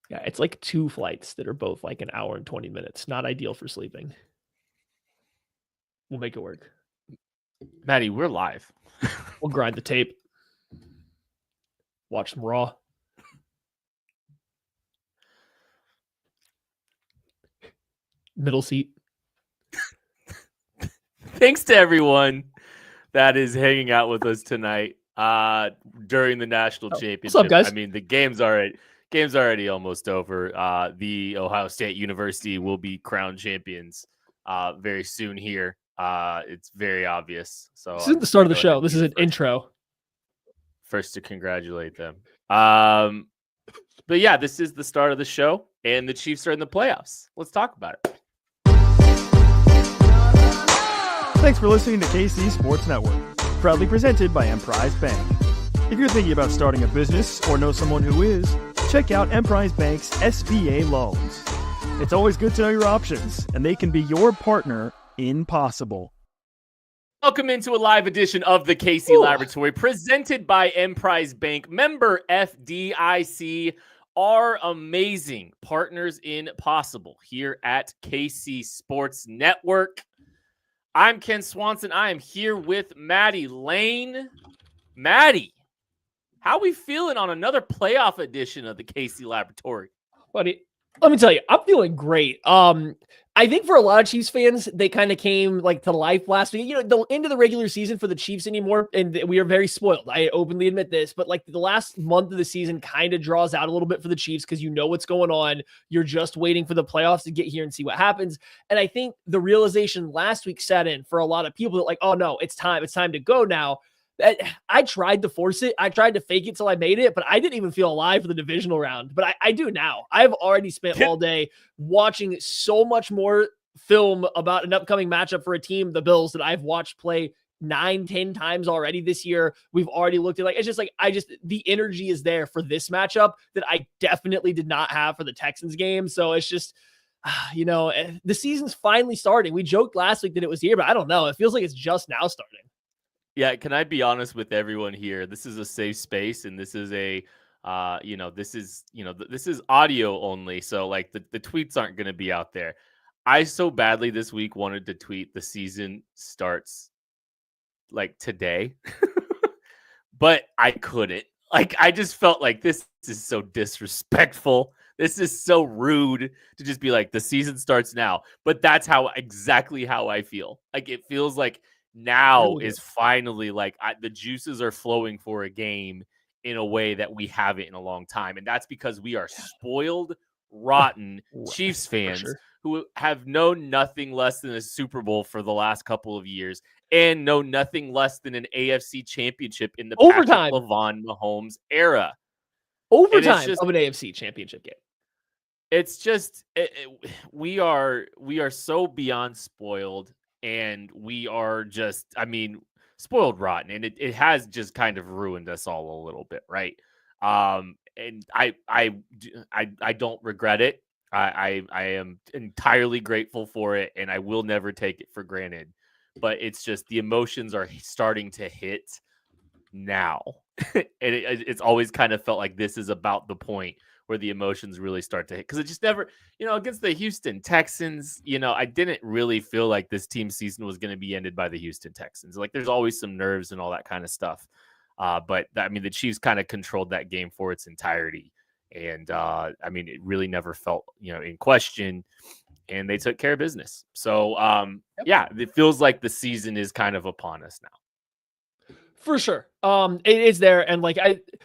Yeah, it's like 2 flights that are both like an hour and 20 minutes. Not ideal for sleeping. We'll make it work. Maddie, we're live. We'll grind the tape. Watch some Raw. Middle seat. Thanks to everyone that is hanging out with us tonight during the national championship. What's up, guys? I mean, the game's already almost over. The Ohio State University will be crowned champions very soon here. It's very obvious. So this isn't the start of the show. This is an intro. First to congratulate them. But yeah, this is the start of the show, and the Chiefs are in the playoffs. Let's talk about it. Thanks for listening to KC Sports Network, proudly presented by Emprise Bank. If you're thinking about starting a business or know someone who is, check out Emprise Bank's SBA loans. It's always good to know your options, and they can be your partner in possible. Welcome into a live edition of the KC Laboratory, presented by Emprise Bank, member FDIC, our amazing partners in possible here at KC Sports Network. I'm Ken Swanson. I am here with Maddie Lane. Maddie, how we feeling on another playoff edition of the KC Laboratory? Buddy, let me tell you, I'm feeling great. I think for a lot of Chiefs fans, they kind of came like to life last week. You know, the end of the regular season for the Chiefs anymore, and we are very spoiled. I openly admit this, but like the last month of the season kind of draws out a little bit for the Chiefs because you know what's going on. You're just waiting for the playoffs to get here and see what happens. And I think the realization last week set in for a lot of people that like, oh no, it's time to go now. I tried to force it. I tried to fake it till I made it, but I didn't even feel alive for the divisional round. But I do now. I've already spent all day watching so much more film about an upcoming matchup for a team, the Bills, that I've watched play 9-10 times already this year. We've already looked at it's just like, the energy is there for this matchup that I definitely did not have for the Texans game. So it's just, the season's finally starting. We joked last week that it was here, but I don't know. It feels like it's just now starting. Yeah, can I be honest with everyone here? This is a safe space, and this is this is audio only. So like the tweets aren't going to be out there. I so badly this week wanted to tweet the season starts like today, but I couldn't. Like, I just felt like this is so disrespectful. This is so rude to just be like, the season starts now. But that's exactly how I feel. Like, it feels like now is finally like the juices are flowing for a game in a way that we haven't in a long time. And that's because we are spoiled, rotten Chiefs fans who have known nothing less than a Super Bowl for the last couple of years and know nothing less than an AFC Championship in the Patrick Mahomes era. Overtime of an AFC Championship game. It's just we are so beyond spoiled. And we are just, spoiled rotten. And it has just kind of ruined us all a little bit, right? And I don't regret it. I am entirely grateful for it, and I will never take it for granted. But it's just the emotions are starting to hit now. And it's always kind of felt like this is about the point where the emotions really start to hit. Because it just never, against the Houston Texans, I didn't really feel like this team's season was going to be ended by the Houston Texans. Like, there's always some nerves and all that kind of stuff. But the Chiefs kind of controlled that game for its entirety. And, it really never felt, in question. And they took care of business. So, it feels like the season is kind of upon us now. For sure. It is there. And like,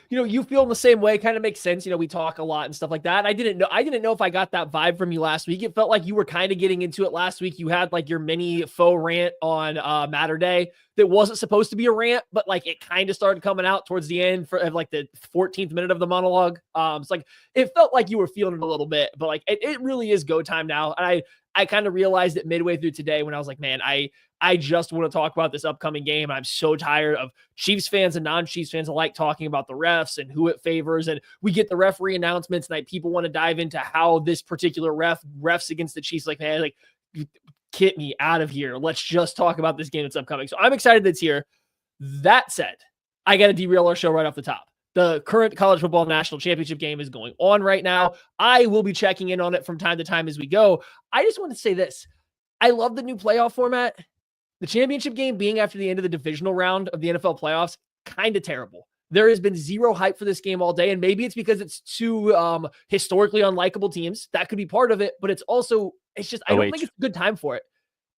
you feel in the same way, kind of makes sense. We talk a lot and stuff like that. I didn't know if I got that vibe from you last week. It felt like you were kind of getting into it last week. You had like your mini faux rant on Matter Day that wasn't supposed to be a rant, but like it kind of started coming out towards the end for like the 14th minute of the monologue. It's like, it felt like you were feeling it a little bit, but like, it really is go time now. And I kind of realized it midway through today when I was like, man, I just want to talk about this upcoming game. I'm so tired of Chiefs fans and non-Chiefs fans alike talking about the refs and who it favors. And we get the referee announcements and people want to dive into how this particular refs against the Chiefs. Like, man, like, get me out of here. Let's just talk about this game that's upcoming. So I'm excited that it's here. That said, I got to derail our show right off the top. The current college football national championship game is going on right now. I will be checking in on it from time to time as we go. I just want to say this. I love the new playoff format. The championship game being after the end of the divisional round of the NFL playoffs, kind of terrible. There has been zero hype for this game all day, and maybe it's because it's two historically unlikable teams. That could be part of it, but it's just, I don't think it's a good time for it.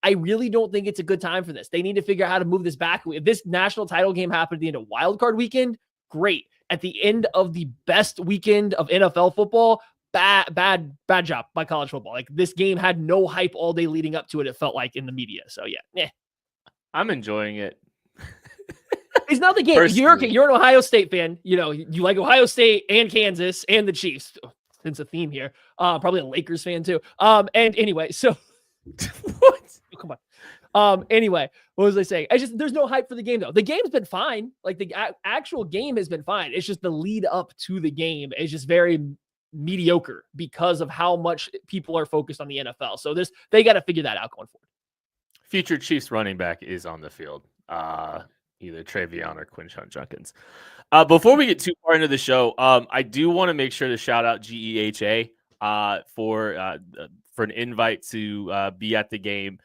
I really don't think it's a good time for this. They need to figure out how to move this back. If this national title game happened at the end of wild card weekend, great. At the end of the best weekend of NFL football, bad job by college football. Like, this game had no hype all day leading up to it. It felt like in the media. So yeah, I'm enjoying it. It's not the game. You're an Ohio State fan. You know, you like Ohio State and Kansas and the Chiefs. It's a theme here. Probably a Lakers fan too. And anyway, so what? Oh, come on. Anyway, what was I saying? There's no hype for the game though. The game's been fine. Like, the actual game has been fine. It's just the lead up to the game is just very mediocre because of how much people are focused on the NFL. So they got to figure that out going forward. Future Chiefs running back is on the field. Either Travion or Quinshon Junkins. Before we get too far into the show, I do want to make sure to shout out GEHA for an invite to be at the game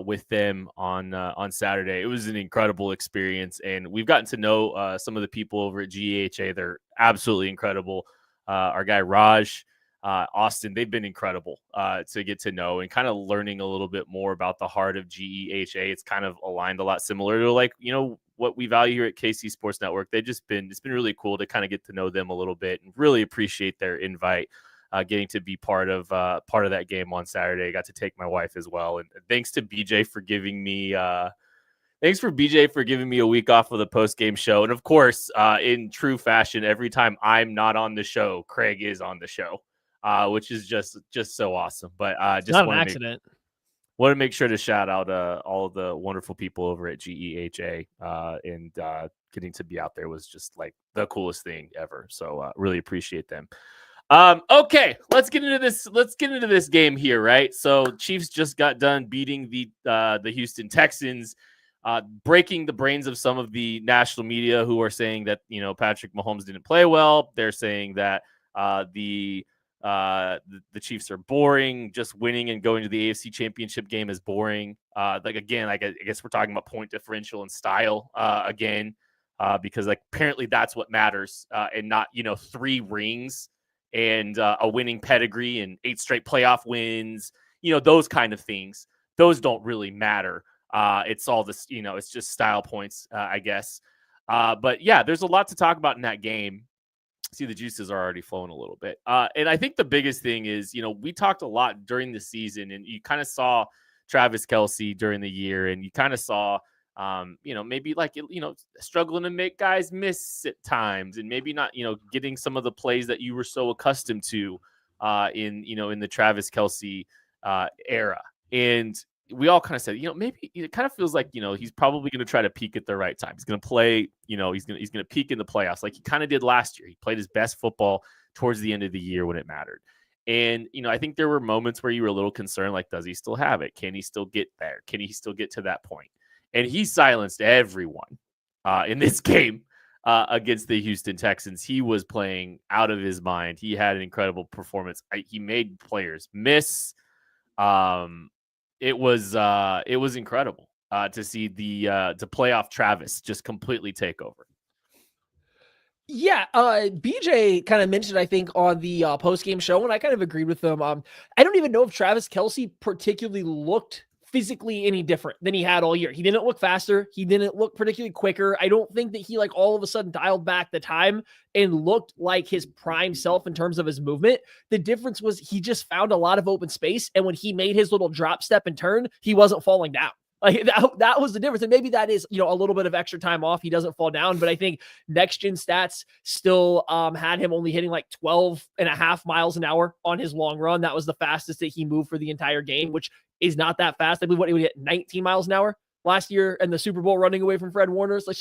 with them on Saturday. It was an incredible experience, and we've gotten to know some of the people over at GEHA. They're absolutely incredible. Our guy Raj, Austin, they've been incredible to get to know, and kind of learning a little bit more about the heart of GEHA. It's kind of aligned a lot similar to, like, you know, what we value here at KC Sports Network. It's been really cool to kind of get to know them a little bit, and really appreciate their invite, getting to be part of that game on Saturday. I got to take my wife as well. And thanks to BJ for giving me a week off of the post-game show. And of course, in true fashion, every time I'm not on the show, Craig is on the show. Which is just so awesome. But just not an accident. Want to make sure to shout out all of the wonderful people over at GEHA, and getting to be out there was just like the coolest thing ever. So really appreciate them. Okay, let's get into this. Let's get into this game here, right? So Chiefs just got done beating the Houston Texans, breaking the brains of some of the national media who are saying that, you know, Patrick Mahomes didn't play well. They're saying that the Chiefs are boring. Just winning and going to the AFC Championship game is boring. I guess we're talking about point differential and style again, because like apparently that's what matters, and not, you know, 3 rings and a winning pedigree and 8 straight playoff wins. You know, those kind of things. Those don't really matter. It's all this, you know, it's just style points, I guess. But yeah, there's a lot to talk about in that game. See, the juices are already flowing a little bit. And I think the biggest thing is, you know, we talked a lot during the season, and you kind of saw Travis Kelce during the year, and you kind of saw, you know, maybe like, you know, struggling to make guys miss at times, and maybe not, you know, getting some of the plays that you were so accustomed to in the Travis Kelce era. And we all kind of said, you know, maybe it kind of feels like, you know, he's probably going to try to peak at the right time. He's going to play, you know, he's going to peak in the playoffs like he kind of did last year. He played his best football towards the end of the year when it mattered. And, you know, I think there were moments where you were a little concerned, like, does he still have it? Can he still get there? Can he still get to that point? And he silenced everyone in this game against the Houston Texans. He was playing out of his mind. He had an incredible performance. He made players miss. It was incredible to see the playoff Travis just completely take over. Yeah, BJ kind of mentioned, I think, on the post-game show, and I kind of agreed with them. I don't even know if Travis Kelce particularly looked physically any different than he had all year. He didn't look faster. He didn't look particularly quicker. I don't think that he, like, all of a sudden dialed back the time and looked like his prime self in terms of his movement. The difference was he just found a lot of open space, and when he made his little drop step and turn, he wasn't falling down. Like that was the difference. And maybe that is, you know, a little bit of extra time off. He doesn't fall down, but I think next gen stats still had him only hitting like 12.5 miles an hour on his long run. That was the fastest that he moved for the entire game, which is not that fast. I believe he would hit 19 miles an hour last year in the Super Bowl running away from Fred Warner. So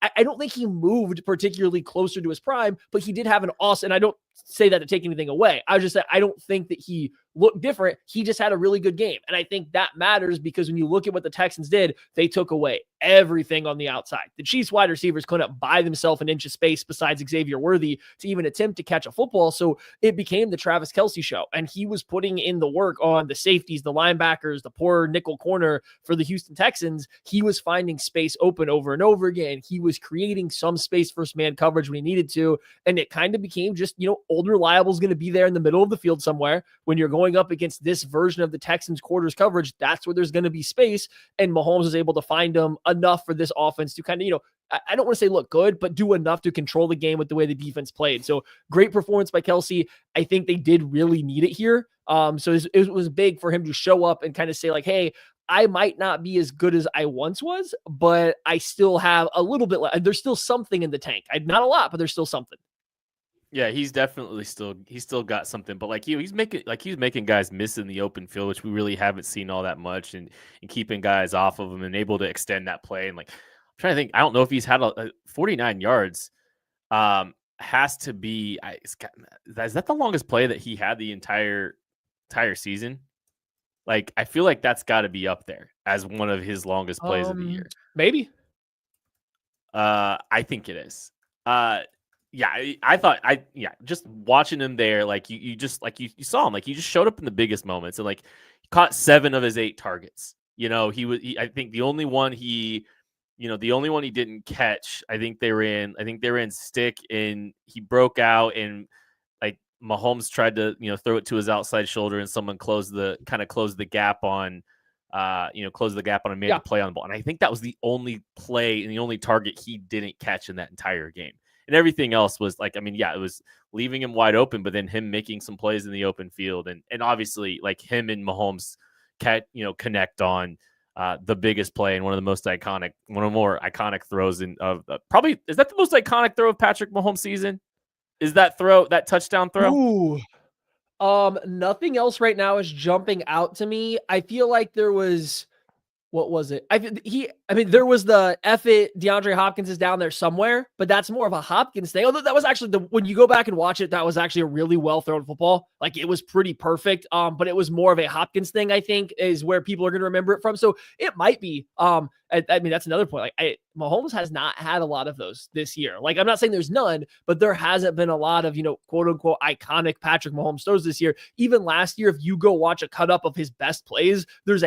I don't think he moved particularly closer to his prime, but he did have an awesome, and say that to take anything away. I just said, I don't think that he looked different. He just had a really good game. And I think that matters because when you look at what the Texans did, they took away everything on the outside. The Chiefs wide receivers couldn't buy themselves an inch of space besides Xavier Worthy to even attempt to catch a football. So it became the Travis Kelce show. And he was putting in the work on the safeties, the linebackers, the poor nickel corner for the Houston Texans. He was finding space open over and over again. He was creating some space first man coverage when he needed to. And it kind of became just, Old Reliable is going to be there in the middle of the field somewhere. When you're going up against this version of the Texans quarters coverage, that's where there's going to be space. And Mahomes was able to find them enough for this offense to kind of, I don't want to say look good, but do enough to control the game with the way the defense played. So great performance by Kelsey. I think they did really need it here. So it was big for him to show up and kind of say like, hey, I might not be as good as I once was, but I still have a little bit. There's still something in the tank. Not a lot, but there's still something. Yeah, he's definitely still got something, but he's making guys miss in the open field, which we really haven't seen all that much, and keeping guys off of him and able to extend that play. And I'm trying to think, I don't know if he's had a 49 yards. Has to be. Is that the longest play that he had the entire season? I feel like that's got to be up there as one of his longest plays of the year. Maybe. I think it is. Yeah, I thought just watching him there, you saw him, he just showed up in the biggest moments and he caught 7 of his 8 targets. I think the only one he didn't catch, I think they were in stick, and he broke out, and Mahomes tried to, throw it to his outside shoulder, and someone closed the gap on and made the play on the ball. And I think that was the only play and the only target he didn't catch in that entire game. And everything else was it was leaving him wide open, but then him making some plays in the open field. And obviously him and Mahomes connect on the biggest play and one of the more iconic throws probably, is that the most iconic throw of Patrick Mahomes' season? Is that touchdown throw? Ooh. Nothing else right now is jumping out to me. I feel like there was, what was it? There was the F it, DeAndre Hopkins is down there somewhere, but that's more of a Hopkins thing. Although that was actually when you go back and watch it, that was actually a really well thrown football. It was pretty perfect. But it was more of a Hopkins thing, I think, is where people are going to remember it from. So it might be, that's another point. Mahomes has not had a lot of those this year. I'm not saying there's none, but there hasn't been a lot of, quote unquote, iconic Patrick Mahomes throws this year. Even last year, if you go watch a cut up of his best plays, there's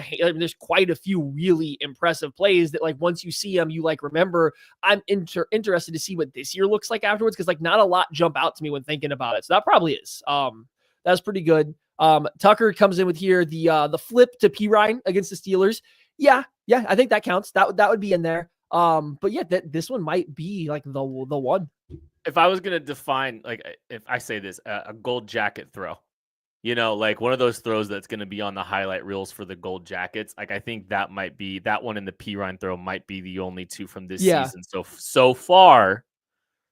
quite a few really impressive plays that once you see them, you remember. I'm interested to see what this year looks like afterwards, because not a lot jump out to me when thinking about it. So that probably is. That's pretty good. Tucker comes in with here the flip to P. Ryan against the Steelers. Yeah, I think that counts. That would be in there. But yeah, this one might be the one. If I was gonna define, if I say this, a gold jacket throw, one of those throws that's gonna be on the highlight reels for the gold jackets. I think that might be that one, and the P. Ryan throw might be the only two from this season. So far.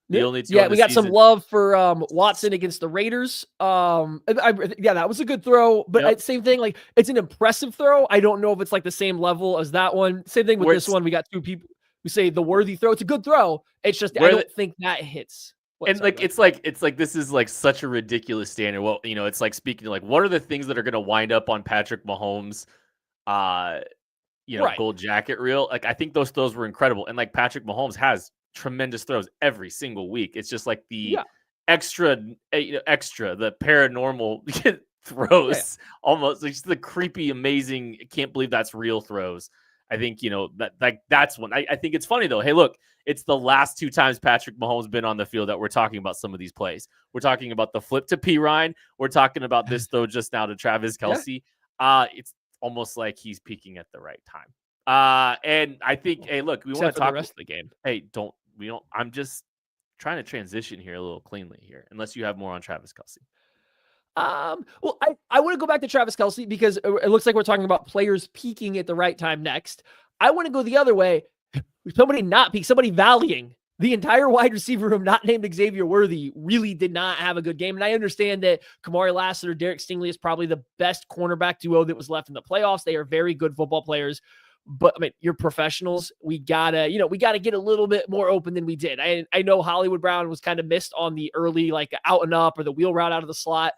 The only two we got some love for Watson against the Raiders. That was a good throw, but same thing. It's an impressive throw. I don't know if it's the same level as that one. Same thing with this one. We got 2 people who say the worthy throw. It's a good throw. It's just I don't think that hits. It's this is such a ridiculous standard. Well, it's speaking to what are the things that are going to wind up on Patrick Mahomes, gold jacket reel. I think those throws were incredible, and Patrick Mahomes has tremendous throws every single week. It's just the extra, the paranormal throws, almost just the creepy, amazing, can't believe that's real throws. I think, that's one. I think it's funny though. Hey, look, it's the last 2 times Patrick Mahomes been on the field that we're talking about some of these plays. We're talking about the flip to P. Ryan. We're talking about this throw just now to Travis Kelce. It's almost like he's peaking at the right time. And I think, hey, look, we want to talk the rest of the game. Hey, I'm just trying to transition here a little cleanly here, unless you have more on Travis Kelce. Well, I want to go back to Travis Kelce because it looks like we're talking about players peaking at the right time next. I want to go the other way. Somebody not peak, somebody valleying. The entire wide receiver room, not named Xavier Worthy, really did not have a good game. And I understand that Kamari Lassiter, Derek Stingley is probably the best cornerback duo that was left in the playoffs. They are very good football players. But I mean, you're professionals. We gotta get a little bit more open than we did. I know Hollywood Brown was kind of missed on the early like out and up or the wheel route out of the slot.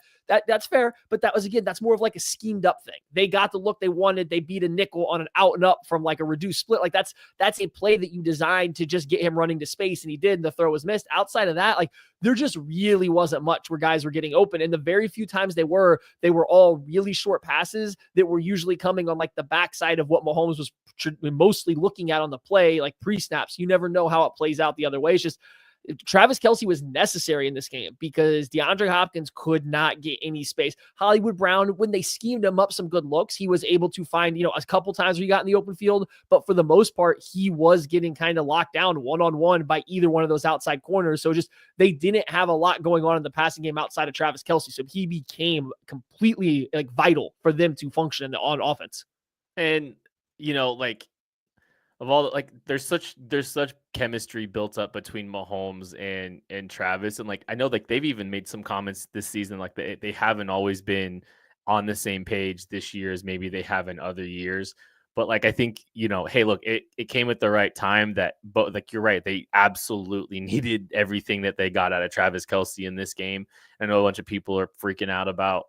That's fair, but that's more of like a schemed up thing. They got the look they wanted. They beat a nickel on an out and up from like a reduced split. Like that's a play that you designed to just get him running to space, and he did. And the throw was missed. Outside of that, like there just really wasn't much where guys were getting open. And the very few times they were all really short passes that were usually coming on like the backside of what Mahomes was mostly looking at on the play, like pre-snaps. You never know how it plays out the other way. It's just Travis Kelce was necessary in this game because DeAndre Hopkins could not get any space. Hollywood Brown, when they schemed him up some good looks, he was able to find, a couple times where he got in the open field, but for the most part, he was getting kind of locked down one-on-one by either one of those outside corners. So just, they didn't have a lot going on in the passing game outside of Travis Kelce. So he became completely like vital for them to function on offense. And, of all there's such chemistry built up between Mahomes and Travis, and like I know like they've even made some comments this season like they haven't always been on the same page this year as maybe they have in other years, but like I think hey look, it came at the right time that, but like you're right, they absolutely needed everything that they got out of Travis Kelce in this game. I know a bunch of people are freaking out about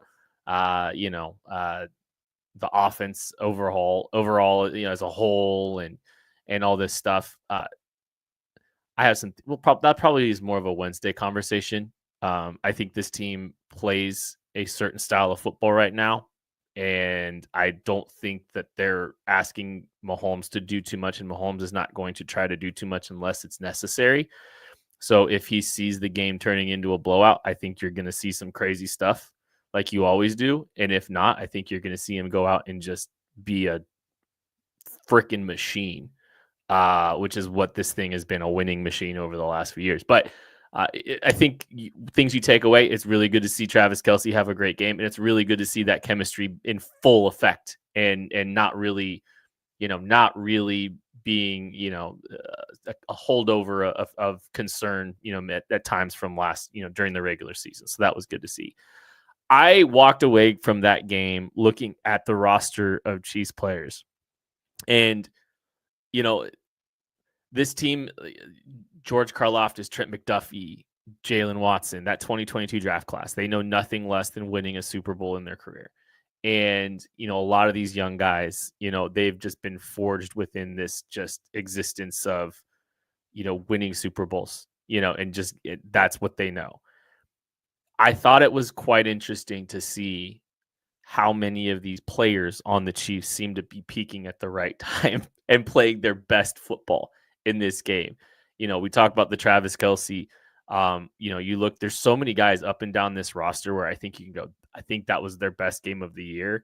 the offense overall as a whole and all this stuff. I have some, that probably is more of a Wednesday conversation. I think this team plays a certain style of football right now, and I don't think that they're asking Mahomes to do too much, and Mahomes is not going to try to do too much unless it's necessary. So if he sees the game turning into a blowout, I think you're going to see some crazy stuff like you always do. And if not, I think you're going to see him go out and just be a freaking machine. Which is what this thing has been, a winning machine over the last few years. But I think things you take away, it's really good to see Travis Kelce have a great game. And it's really good to see that chemistry in full effect and not really being, a holdover of concern, at times from last, during the regular season. So that was good to see. I walked away from that game looking at the roster of Chiefs players, and this team, George Karlaftis, Trent McDuffie, Jalen Watson, that 2022 draft class, they know nothing less than winning a Super Bowl in their career. And, a lot of these young guys, they've just been forged within this just existence of, winning Super Bowls, and just that's what they know. I thought it was quite interesting to see how many of these players on the Chiefs seem to be peaking at the right time and playing their best football in this game. We talk about the Travis Kelce. You look, there's so many guys up and down this roster where I think you can go, I think that was their best game of the year.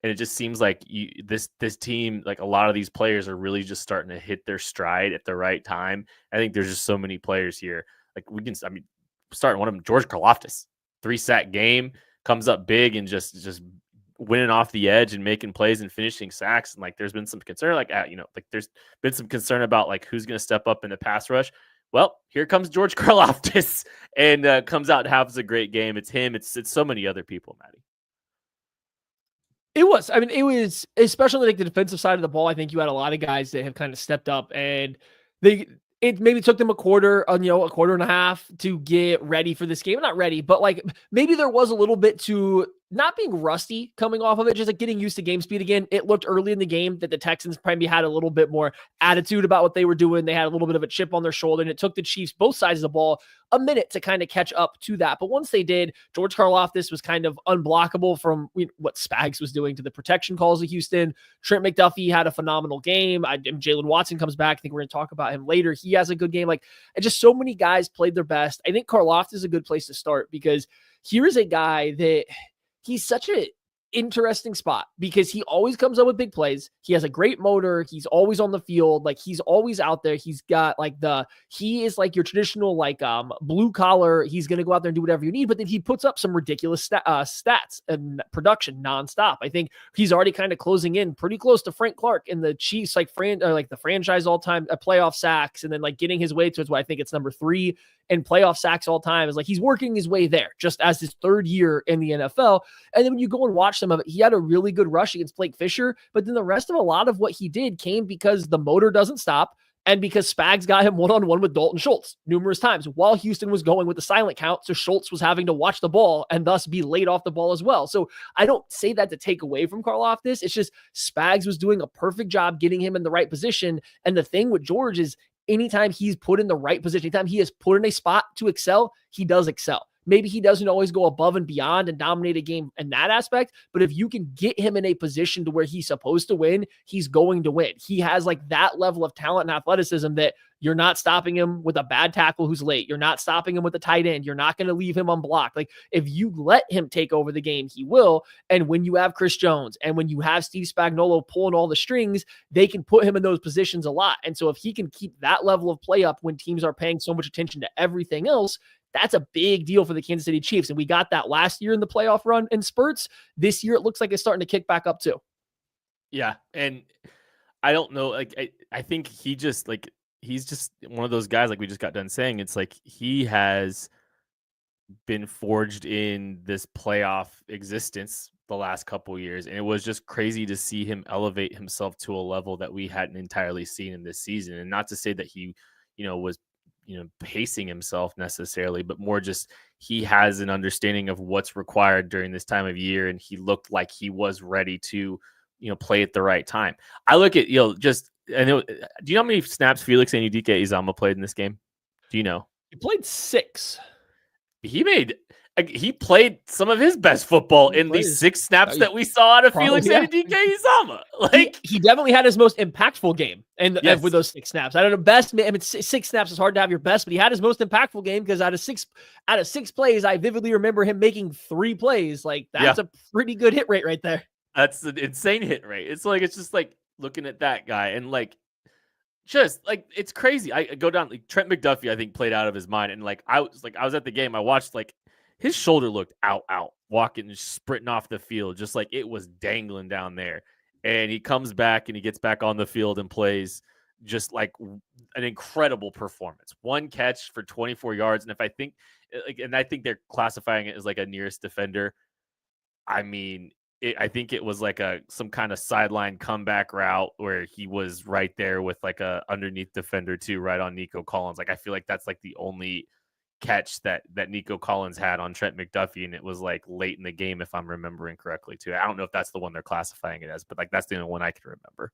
And it just seems like this team, like a lot of these players are really just starting to hit their stride at the right time. I think there's just so many players here. Like starting one of them, George Karlaftis, 3-sack game, comes up big and just winning off the edge and making plays and finishing sacks. And like, there's been some concern, there's been some concern about like who's going to step up in the pass rush. Well, here comes George Karlaftis and comes out and has a great game. It's him. It's so many other people, Maddie. It was especially like the defensive side of the ball. I think you had a lot of guys that have kind of stepped up, and it maybe took them a quarter and a half to get ready for this game. Not ready, but like maybe there was a little bit to not being rusty coming off of it, just like getting used to game speed again. It looked early in the game that the Texans probably had a little bit more attitude about what they were doing. They had a little bit of a chip on their shoulder, and it took the Chiefs, both sides of the ball, a minute to kind of catch up to that. But once they did, George Karlaftis was kind of unblockable from what Spags was doing to the protection calls of Houston. Trent McDuffie had a phenomenal game. Jalen Watson comes back. I think we're going to talk about him later. He has a good game. And just so many guys played their best. I think Karlaftis is a good place to start because here is a guy that he's such an interesting spot because he always comes up with big plays. He has a great motor. He's always on the field. Like he's always out there. He's got he is like your traditional, blue collar. He's going to go out there and do whatever you need, but then he puts up some ridiculous stats and production nonstop. I think he's already kind of closing in pretty close to Frank Clark in the Chiefs, the franchise all time playoff sacks. And then getting his way towards what I think it's number 3 in playoff sacks all time. Is like he's working his way there just as his third year in the NFL. And then when you go and watch some of it, he had a really good rush against Blake Fisher, but then the rest of a lot of what he did came because the motor doesn't stop. And because Spags got him one-on-one with Dalton Schultz numerous times while Houston was going with the silent count. So Schultz was having to watch the ball and thus be laid off the ball as well. So I don't say that to take away from Karlaftis. It's just Spags was doing a perfect job getting him in the right position. And the thing with George is anytime he's put in the right position, anytime he is put in a spot to excel, he does excel. Maybe he doesn't always go above and beyond and dominate a game in that aspect, but if you can get him in a position to where he's supposed to win, he's going to win. He has like that level of talent and athleticism that you're not stopping him with a bad tackle who's late. You're not stopping him with a tight end. You're not going to leave him unblocked. Like if you let him take over the game, he will. And when you have Chris Jones and when you have Steve Spagnuolo pulling all the strings, they can put him in those positions a lot. And so if he can keep that level of play up when teams are paying so much attention to everything else, that's a big deal for the Kansas City Chiefs. And we got that last year in the playoff run in spurts. This year, it looks like it's starting to kick back up too. Yeah. And I don't know. Like, I think he's just one of those guys, like we just got done saying, it's like he has been forged in this playoff existence the last couple of years. And it was just crazy to see him elevate himself to a level that we hadn't entirely seen in this season. And not to say that he, was, pacing himself necessarily, but more just he has an understanding of what's required during this time of year. And he looked like he was ready to, play at the right time. I look at, do you know how many snaps Felix and Udike Uzomah played in this game? Do you know? He played 6. He played some of his best football in these 6 snaps that we saw out of Felix and Udike Uzomah. Like he definitely had his most impactful game and with those 6 snaps. I don't know best. I mean, 6 snaps is hard to have your best, but he had his most impactful game because out of six plays, I vividly remember him making 3 plays. Like that's a pretty good hit rate right there. That's an insane hit rate. It's just like looking at that guy and it's crazy. I go down like Trent McDuffie, I think played out of his mind. And I was at the game. I watched his shoulder looked out, walking and sprinting off the field, just like it was dangling down there. And he comes back and he gets back on the field and plays just like an incredible performance. 1 catch for 24 yards. And I think they're classifying it as like a nearest defender. I mean, I think it was like some kind of sideline comeback route where he was right there with like a underneath defender too, right on Nico Collins. Like I feel like that's like the only catch that Nico Collins had on Trent McDuffie, and it was like late in the game if I'm remembering correctly too. I don't know if that's the one they're classifying it as, but like that's the only one I can remember.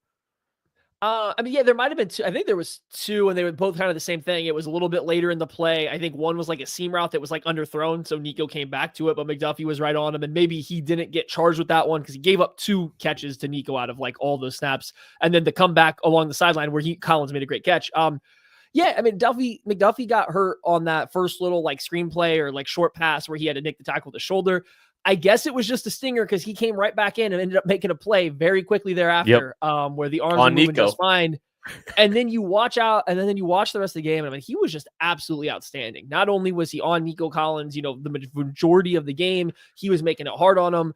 There might have been 2. I think there was 2, and they were both kind of the same thing. It was a little bit later in the play. I think one was like a seam route that was like underthrown, so Nico came back to it, but McDuffie was right on him, and maybe he didn't get charged with that one because he gave up 2 catches to Nico out of like all those snaps, and then the comeback along the sideline where Collins made a great catch. McDuffie got hurt on that first little like screenplay or like short pass where he had to nick the tackle with the shoulder. I guess it was just a stinger because he came right back in and ended up making a play very quickly thereafter, where the arms were moving just fine. And then you watch the rest of the game. And I mean, he was just absolutely outstanding. Not only was he on Nico Collins, the majority of the game, he was making it hard on him.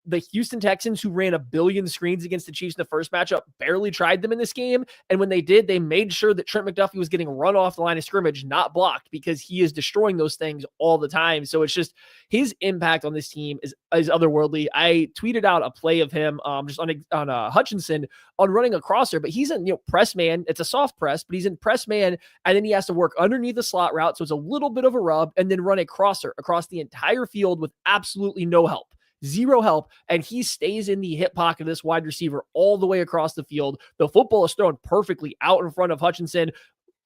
The Houston Texans, who ran 1 billion screens against the Chiefs in the first matchup, barely tried them in this game. And when they did, they made sure that Trent McDuffie was getting run off the line of scrimmage, not blocked, because he is destroying those things all the time. So it's just his impact on this team is otherworldly. I tweeted out a play of him just on Hutchinson on running a crosser, but he's in press man. It's a soft press, but he's in press man, and then he has to work underneath the slot route, so it's a little bit of a rub, and then run a crosser across the entire field with absolutely no help. 0 help, and he stays in the hip pocket of this wide receiver all the way across the field. The football is thrown perfectly out in front of Hutchinson.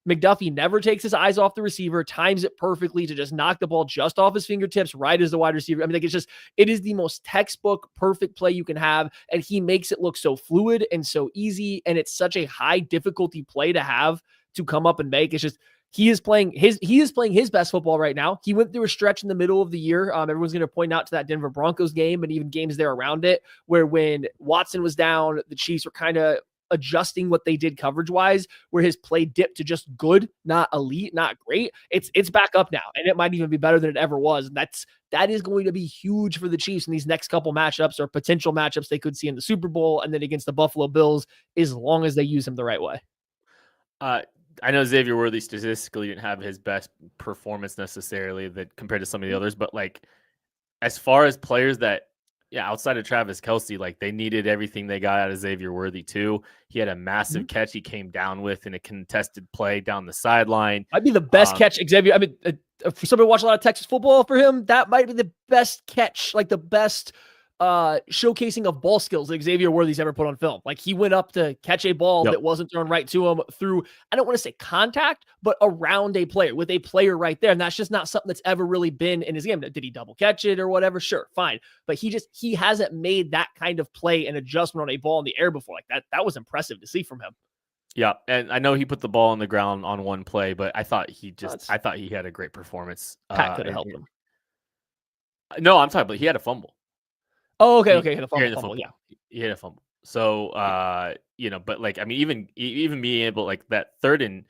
McDuffie never takes his eyes off the receiver, times it perfectly to just knock the ball just off his fingertips right as the wide receiver. I mean, it is the most textbook perfect play you can have, and he makes it look so fluid and so easy, and it's such a high difficulty play to have to come up and make. It's just he is playing his best football right now. He went through a stretch in the middle of the year. Everyone's going to point out to that Denver Broncos game and even games there around it, where when Watson was down, the Chiefs were kind of adjusting what they did coverage wise, where his play dipped to just good, not elite, not great. It's back up now, and it might even be better than it ever was. And that is going to be huge for the Chiefs in these next couple matchups or potential matchups they could see in the Super Bowl and then against the Buffalo Bills, as long as they use him the right way. I know Xavier Worthy statistically didn't have his best performance necessarily that compared to some of the others, but like as far as players that, outside of Travis Kelce, like they needed everything they got out of Xavier Worthy too. He had a massive catch he came down with in a contested play down the sideline. Might be the best catch, Xavier. I mean, for somebody who watched a lot of Texas football for him, that might be the best catch, like the best showcasing of ball skills that Xavier Worthy's ever put on film. Like he went up to catch a ball that wasn't thrown right to him through, I don't want to say contact, but around a player with a player right there. And that's just not something that's ever really been in his game. Did he double catch it or whatever? Sure, fine. But he hasn't made that kind of play and adjustment on a ball in the air before. Like that was impressive to see from him. Yeah, and I know he put the ball on the ground on one play, but I thought he had a great performance. Pat could have helped him. No, I'm talking about he had a fumble. Oh, okay. He had a fumble. Yeah, he had a fumble. So, but like, I mean, even being able like that third and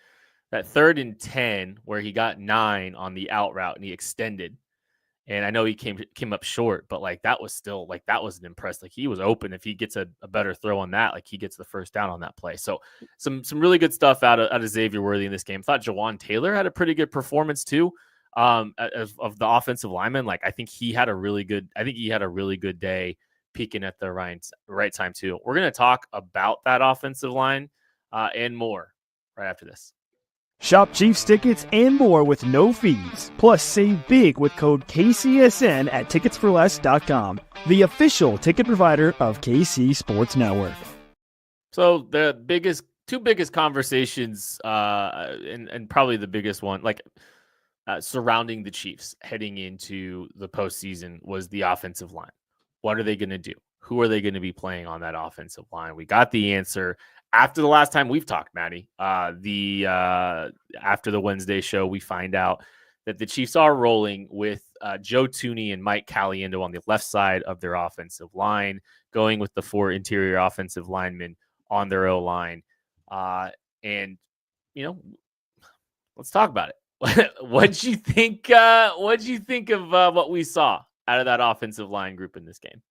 10 where he got 9 on the out route and he extended, and I know he came up short, but like that was still like that was an impress. Like he was open. If he gets a better throw on that, like he gets the first down on that play. So some really good stuff out of Xavier Worthy in this game. I thought Jawan Taylor had a pretty good performance too. Of the offensive lineman, like I think he had a really good day peaking at the right time too. We're gonna talk about that offensive line and more right after this. Shop Chiefs tickets and more with no fees. Plus, save big with code KCSN at ticketsforless.com, the official ticket provider of KC Sports Network. So the two biggest conversations, and probably the biggest one, like surrounding the Chiefs heading into the postseason, was the offensive line. What are they going to do? Who are they going to be playing on that offensive line? We got the answer after the last time we've talked, Maddie. After the Wednesday show, we find out that the Chiefs are rolling with Joe Thuney and Mike Caliendo on the left side of their offensive line, going with the 4 interior offensive linemen on their O-line. And, let's talk about it. What'd you think of what we saw out of that offensive line group in this game?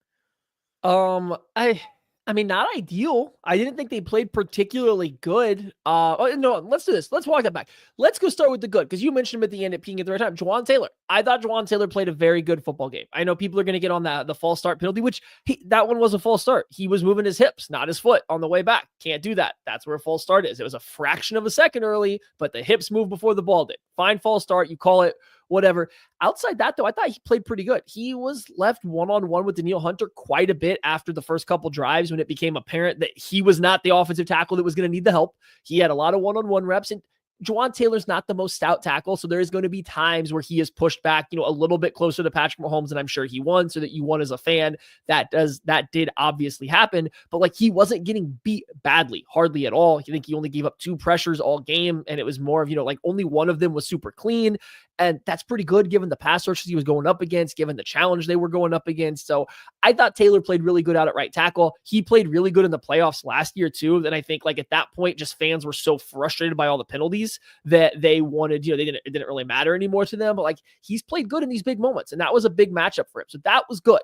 I mean, not ideal. I didn't think they played particularly good. No, let's do this. Let's walk that back. Let's go start with the good, because you mentioned him at the end at peeking at the right time. Jawan Taylor. I thought Jawan Taylor played a very good football game. I know people are going to get on the false start penalty, which that one was a false start. He was moving his hips, not his foot on the way back. Can't do that. That's where a false start is. It was a fraction of a second early, but the hips moved before the ball did. Fine false start. You call it whatever. Outside that, though, I thought he played pretty good. He was left one-on-one with Danielle Hunter quite a bit after the first couple drives when it became apparent that he was not the offensive tackle that was going to need the help. He had a lot of one-on-one reps, and Jawan Taylor's not the most stout tackle, so there is going to be times where he is pushed back, a little bit closer to Patrick Mahomes than I'm sure he won, so that you won as a fan. That did obviously happen, but like he wasn't getting beat badly, hardly at all. I think he only gave up 2 pressures all game, and it was more of, like only one of them was super clean. And that's pretty good given the pass rushes he was going up against, given the challenge they were going up against. So I thought Taylor played really good out at right tackle. He played really good in the playoffs last year too. And I think like at that point, just fans were so frustrated by all the penalties that they wanted, it didn't really matter anymore to them. But like he's played good in these big moments, and that was a big matchup for him. So that was good.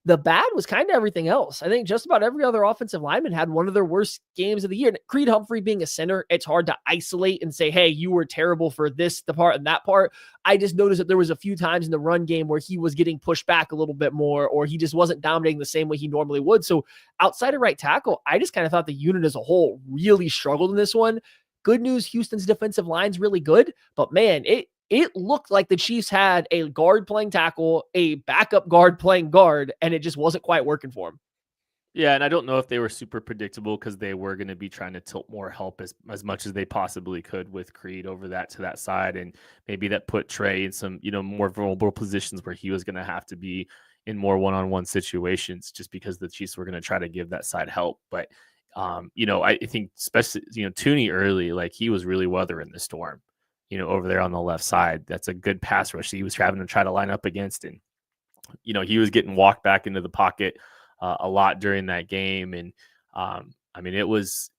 The bad was kind of everything else. I think just about every other offensive lineman had one of their worst games of the year. And Creed Humphrey being a center, it's hard to isolate and say, hey, you were terrible for this, the part and that part. I just noticed that there was a few times in the run game where he was getting pushed back a little bit more, or he just wasn't dominating the same way he normally would. So outside of right tackle, I just kind of thought the unit as a whole really struggled in this one. Good news, Houston's defensive line's really good, but man, it looked like the Chiefs had a guard playing tackle, a backup guard playing guard, and it just wasn't quite working for him. Yeah, and I don't know if they were super predictable because they were going to be trying to tilt more help as much as they possibly could with Creed over that to that side, and maybe that put Trey in some more vulnerable positions where he was going to have to be in more one-on-one situations just because the Chiefs were going to try to give that side help. But I think especially Thuney early, like he was really weathering the storm. Over there on the left side. That's a good pass rush he was having to try to line up against. And, he was getting walked back into the pocket a lot during that game. And, it was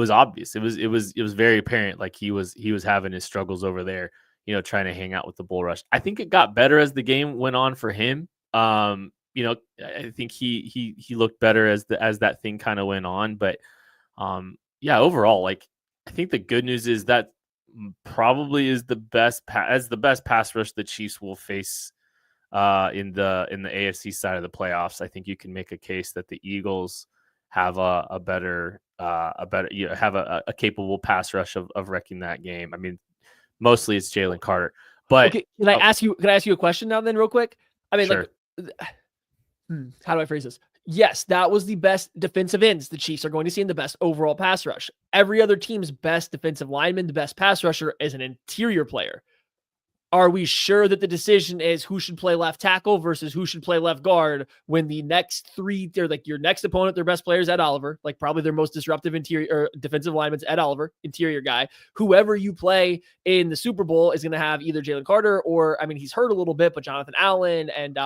obvious. It was very apparent. Like he was having his struggles over there, trying to hang out with the bull rush. I think it got better as the game went on for him. I think he looked better as that thing kind of went on, but overall, like, I think the good news is that probably is the best pass rush the Chiefs will face in the AFC side of the playoffs. I think you can make a case that the Eagles have a better have a capable pass rush of wrecking that game. I mean, mostly it's Jalen Carter. But okay, can I ask you a question now then real quick? I mean, sure. How do I phrase this? Yes, that was the best defensive ends the Chiefs are going to see in the best overall pass rush. Every other team's best defensive lineman, the best pass rusher, is an interior player. Are we sure that the decision is who should play left tackle versus who should play left guard when the next three, they're like your next opponent, their best players, Ed Oliver, like probably their most disruptive interior or defensive lineman's Ed Oliver, interior guy. Whoever you play in the Super Bowl is going to have either Jalen Carter or, I mean, he's hurt a little bit, but Jonathan Allen and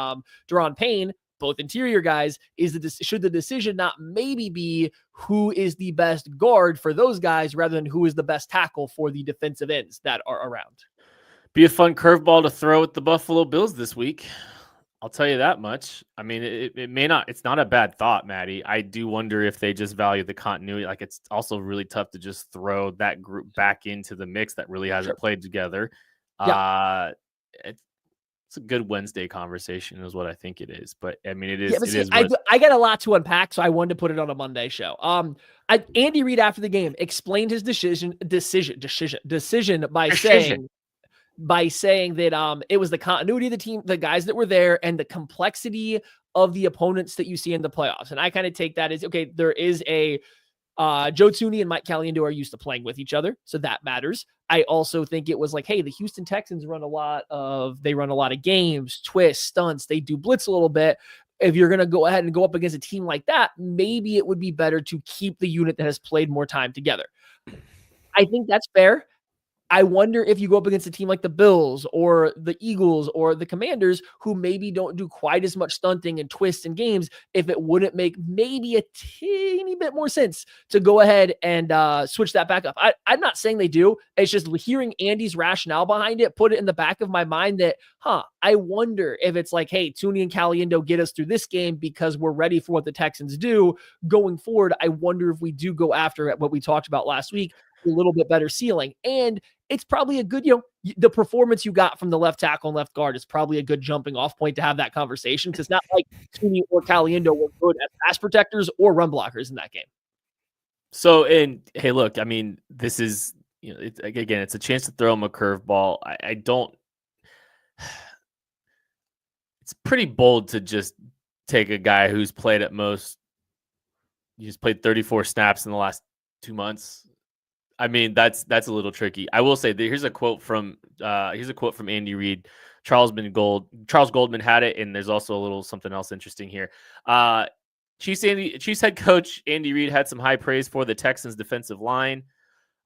Daron Payne, both interior guys. Should the decision not maybe be who is the best guard for those guys rather than who is the best tackle for the defensive ends that are around? Be a fun curveball to throw at the Buffalo Bills this week. I'll tell you that much. I mean, it may not. It's not a bad thought, Maddie. I do wonder if they just value the continuity. Like, it's also really tough to just throw that group back into the mix that really hasn't played together. Yeah. It's a good Wednesday conversation, is what I think it is. But I mean, it is. Yeah, I got a lot to unpack, so I wanted to put it on a Monday show. Andy Reid after the game explained his decision by saying that it was the continuity of the team, the guys that were there, and the complexity of the opponents that you see in the playoffs. And I kind of take that as, okay, there is a Joe Thuney and Mike Caliendo are used to playing with each other, so that matters. I also think it was like, hey, the Houston Texans run a lot of games, twists, stunts. They do blitz a little bit. If you're going to go ahead and go up against a team like that, maybe it would be better to keep the unit that has played more time together. I think that's fair. I wonder if you go up against a team like the Bills or the Eagles or the Commanders, who maybe don't do quite as much stunting and twists in games, if it wouldn't make maybe a teeny bit more sense to go ahead and switch that back up. I'm not saying they do. It's just hearing Andy's rationale behind it, put it in the back of my mind that, I wonder if it's like, hey, Thuney and Caliendo get us through this game because we're ready for what the Texans do going forward. I wonder if we do go after what we talked about last week, a little bit better ceiling. And it's probably a good, the performance you got from the left tackle and left guard is probably a good jumping off point to have that conversation, because it's not like Thuney or Caliendo were good as pass protectors or run blockers in that game. So, and hey, look, I mean, this is, it's a chance to throw him a curveball. I don't, it's pretty bold to just take a guy who's played he's played 34 snaps in the last 2 months. I mean, that's a little tricky. I will say that here's a quote from Andy Reid. Charles Goldman had it, and there's also a little something else interesting here. Chiefs head coach Andy Reid had some high praise for the Texans defensive line,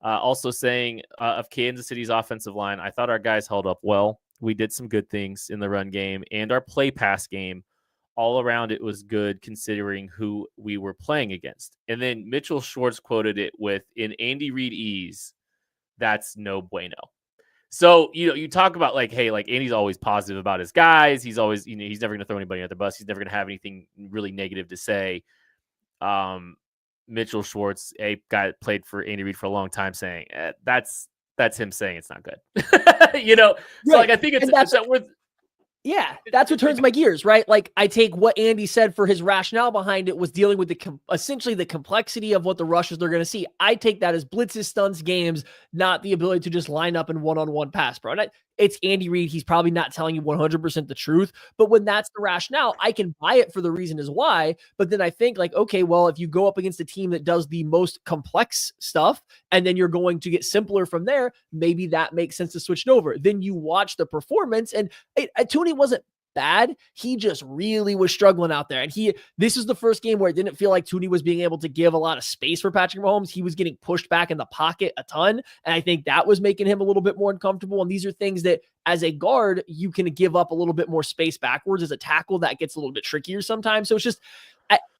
also saying of Kansas City's offensive line, I thought our guys held up well. We did some good things in the run game and our play pass game. All around, it was good considering who we were playing against. And then Mitchell Schwartz quoted it with, in Andy Reid ease, that's no bueno. So, you talk about like, hey, like Andy's always positive about his guys. He's always, he's never going to throw anybody under the bus. He's never going to have anything really negative to say. Mitchell Schwartz, a guy that played for Andy Reid for a long time, saying that's him saying it's not good. So like, I think it's worth. Yeah, that's what turns my gears, right? Like, I take what Andy said for his rationale behind it was dealing with essentially the complexity of what the rushes they're going to see. I take that as blitzes, stunts, games, not the ability to just line up in one-on-one pass, bro. And it's Andy Reid. He's probably not telling you 100% the truth, but when that's the rationale, I can buy it for the reason is why. But then I think like, okay, well, if you go up against a team that does the most complex stuff, and then you're going to get simpler from there, maybe that makes sense to switch it over. Then you watch the performance, and Thuney wasn't bad. He just really was struggling out there. And this is the first game where it didn't feel like Thuney was being able to give a lot of space for Patrick Mahomes. He was getting pushed back in the pocket a ton. And I think that was making him a little bit more uncomfortable. And these are things that as a guard, you can give up a little bit more space backwards. As a tackle, that gets a little bit trickier sometimes. So it's just,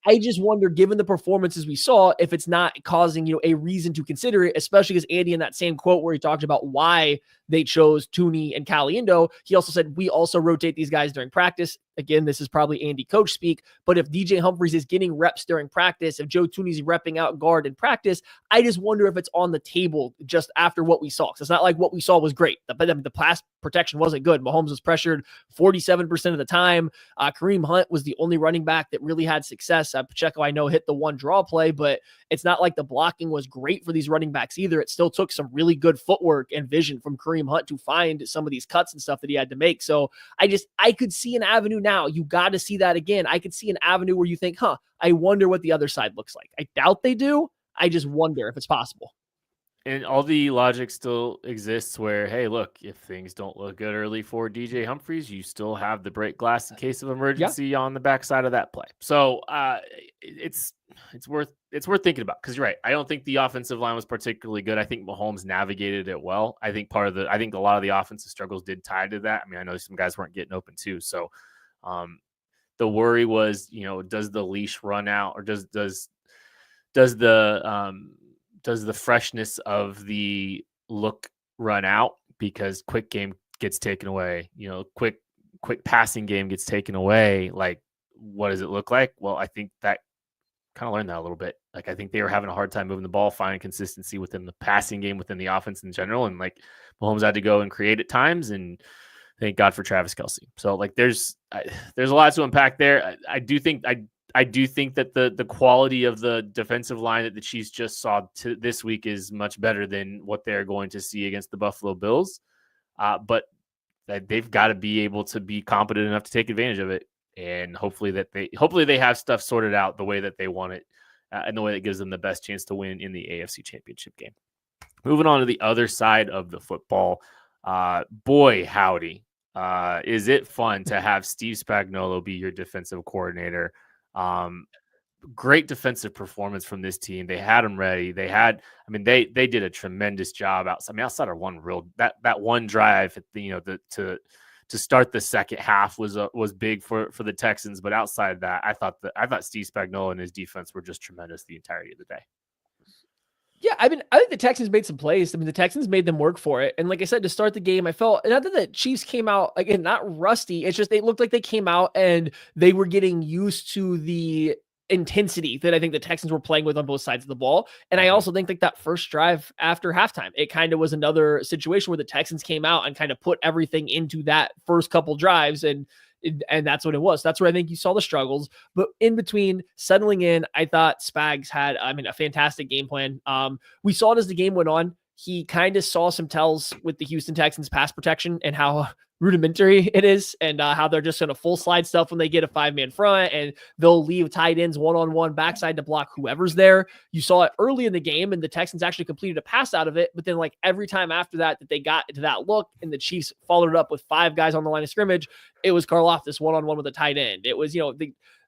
I just wonder, given the performances we saw, if it's not causing, a reason to consider it, especially because Andy, in that same quote where he talked about why they chose Tooney and Caliendo, he also said, we also rotate these guys during practice. Again, this is probably Andy coach speak, but if DJ Humphries is getting reps during practice, if Joe Tooney's repping out guard in practice, I just wonder if it's on the table just after what we saw. So it's not like what we saw was great. The pass protection wasn't good. Mahomes was pressured 47% of the time. Kareem Hunt was the only running back that really had success. Pacheco, I know, hit the one draw play, but it's not like the blocking was great for these running backs either. It still took some really good footwork and vision from Kareem Hunt to find some of these cuts and stuff that he had to make. So I could see an avenue now. You got to see that again. I could see an avenue where you think, I wonder what the other side looks like. I doubt they do. I just wonder if it's possible. And all the logic still exists where, hey, look, if things don't look good early for DJ Humphries, you still have the break glass in case of emergency on the backside of that play. So it's worth thinking about, because you're right. I don't think the offensive line was particularly good. I think Mahomes navigated it well. I think a lot of the offensive struggles did tie to that. I mean, I know some guys weren't getting open too. So the worry was, does the leash run out, or does the freshness of the look run out because quick game gets taken away, quick passing game gets taken away. Like, what does it look like? Well, I think that kind of learned that a little bit. Like, I think they were having a hard time moving the ball, finding consistency within the passing game, within the offense in general. And like, Mahomes had to go and create at times, and thank God for Travis Kelce. So like, there's a lot to unpack there. I do think that the quality of the defensive line that the Chiefs just saw this week is much better than what they're going to see against the Buffalo Bills. But they've got to be able to be competent enough to take advantage of it. And hopefully they have stuff sorted out the way that they want it, and the way that gives them the best chance to win in the AFC Championship game. Moving on to the other side of the football, boy, howdy. Is it fun to have Steve Spagnuolo be your defensive coordinator? Great defensive performance from this team. They had them ready. They did a tremendous job outside of that one drive, to start the second half was big for the Texans. But outside of that, I thought Steve Spagnuolo and his defense were just tremendous the entirety of the day. Yeah, I think the Texans made some plays. The Texans made them work for it. And like I said, to start the game, I felt not that the Chiefs came out, again, not rusty. It's just they looked like they came out and they were getting used to the intensity that I think the Texans were playing with on both sides of the ball. And I also think that first drive after halftime, it kind of was another situation where the Texans came out and kind of put everything into that first couple drives, and that's what it was. That's where I think you saw the struggles. But in between settling in, I thought Spags had, a fantastic game plan. We saw it as the game went on. He kind of saw some tells with the Houston Texans pass protection and how rudimentary it is, and how they're just going to full slide stuff when they get a 5-man front, and they'll leave tight ends one-on-one backside to block whoever's there. You saw it early in the game, and the Texans actually completed a pass out of it. But then like every time after that they got into that look and the Chiefs followed it up with 5 guys on the line of scrimmage, it was Karlaftis one-on-one with a tight end. It was,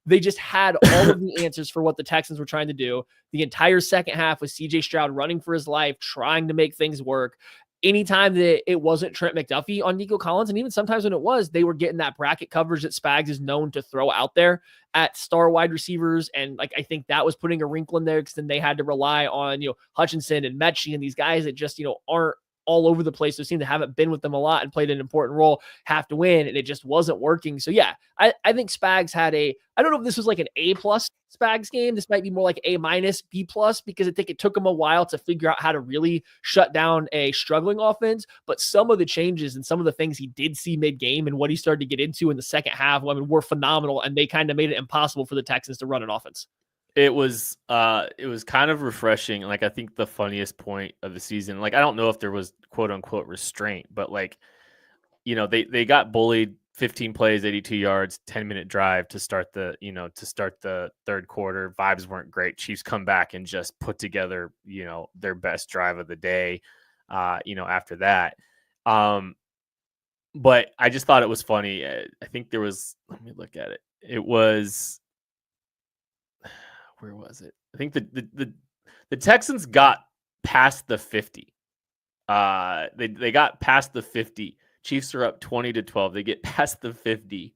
they just had all of the answers for what the Texans were trying to do. The entire second half was CJ Stroud running for his life, trying to make things work. Anytime that it wasn't Trent McDuffie on Nico Collins, and even sometimes when it was, they were getting that bracket coverage that Spags is known to throw out there at star wide receivers. And like, I think that was putting a wrinkle in there, because then they had to rely on, Hutchinson and Mechie and these guys that just, aren't all over the place. They seem to haven't been with them a lot and played an important role, have to win, and it just wasn't working. So yeah, I think Spags had I don't know if this was like an A+ Spags game. This might be more like A-, B+, because I think it took him a while to figure out how to really shut down a struggling offense. But some of the changes and some of the things he did see mid-game and what he started to get into in the second half, were phenomenal, and they kind of made it impossible for the Texans to run an offense. It was kind of refreshing. Like, I think the funniest point of the season, like, I don't know if there was quote unquote restraint, but like, they got bullied 15 plays, 82 yards, 10-minute drive to start the third quarter. Vibes weren't great. Chiefs come back and just put together, their best drive of the day, after that. But I just thought it was funny. I think there was, let me look at it. It was, where was it? I think the Texans got past the 50. They got past the 50. Chiefs are up 20-12. They get past the 50.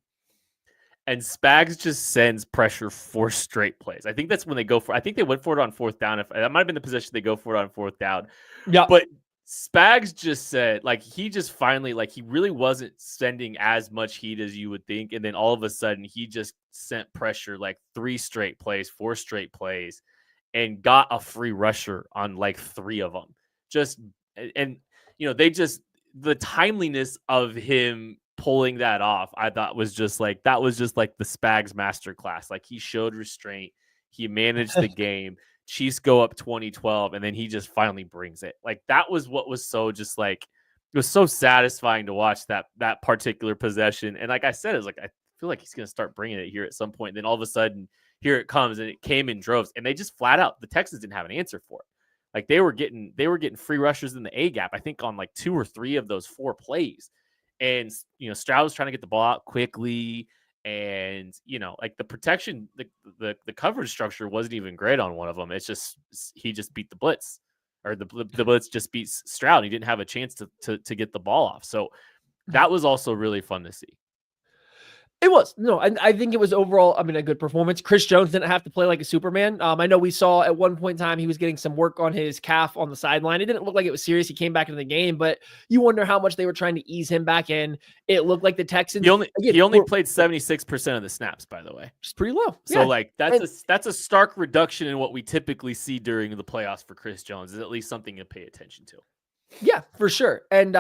and Spags just sends pressure 4 straight plays. I think that's when they go for. I think they went for it on 4th down. If that might have been the position they go for it on 4th down. Yeah, But Spags just said, like, he just finally, like, he really wasn't sending as much heat as you would think, and then all of a sudden he just sent pressure like 3 straight plays, 4 straight plays, and got a free rusher on like 3 of them. And the timeliness of him pulling that off, I thought was just like the Spags masterclass. Like, he showed restraint, he managed the game. Chiefs go up 2012, and then he just finally brings it. Like, that was what was so just like, it was so satisfying to watch that particular possession. And like I said, it's like, I feel like he's going to start bringing it here at some point. And then all of a sudden, here it comes, and it came in droves, and they just flat out, the Texans didn't have an answer for it. Like, they were getting free rushers in the A gap, I think on like 2 or 3 of those 4 plays. And, Stroud was trying to get the ball out quickly. And, like, the protection, the coverage structure wasn't even great on one of them. It's just, he just beat the blitz, or the blitz just beats Stroud. He didn't have a chance to get the ball off. So that was also really fun to see. It was. No, I think it was overall, a good performance. Chris Jones didn't have to play like a Superman. I know we saw at one point in time he was getting some work on his calf on the sideline. It didn't look like it was serious. He came back into the game, but you wonder how much they were trying to ease him back in. It looked like the Texans. He only played 76% of the snaps, by the way. Which is pretty low. So like that's a stark reduction in what we typically see during the playoffs for Chris Jones. Is at least something to pay attention to. Yeah, for sure. And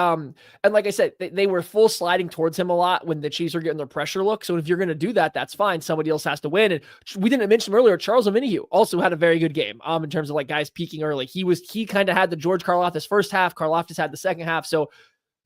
like I said, they were full sliding towards him a lot when the Chiefs were getting their pressure look. So if you're going to do that, that's fine. Somebody else has to win. And we didn't mention earlier, Charles Omenihu also had a very good game in terms of like guys peaking early. He kind of had the George Karlaftis first half. Karlaftis had the second half. So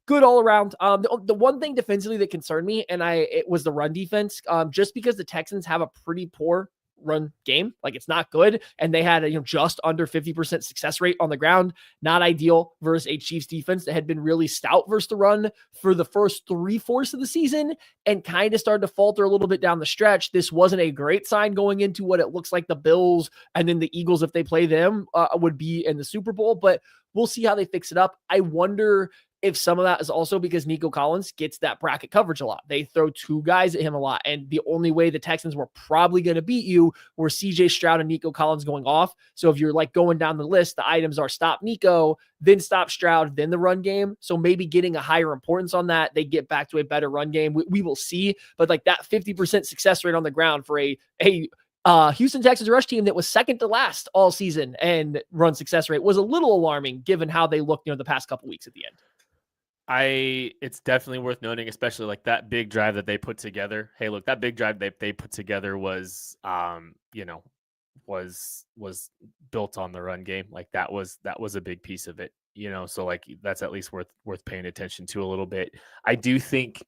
good all around. The one thing defensively that concerned me, it was the run defense. Just because the Texans have a pretty poor run game, like it's not good, and they had a just under 50% success rate on the ground. Not ideal versus a Chiefs defense that had been really stout versus the run for the first 3/4 of the season and kind of started to falter a little bit down the stretch. This wasn't a great sign going into what it looks like the Bills and then the Eagles, if they play them, would be in the Super Bowl, but we'll see how they fix it up. I wonder if some of that is also because Nico Collins gets that bracket coverage a lot. They throw 2 guys at him a lot. And the only way the Texans were probably going to beat you were CJ Stroud and Nico Collins going off. So if you're like going down the list, the items are stop Nico, then stop Stroud, then the run game. So maybe getting a higher importance on that, they get back to a better run game. We will see. But like that 50% success rate on the ground for a Houston Texans rush team that was second to last all season and run success rate was a little alarming given how they looked, the past couple weeks at the end. It's definitely worth noting, especially like that big drive that they put together. Hey, look, that big drive they put together was, was built on the run game. Like that was a big piece of it, so like that's at least worth paying attention to a little bit. I do think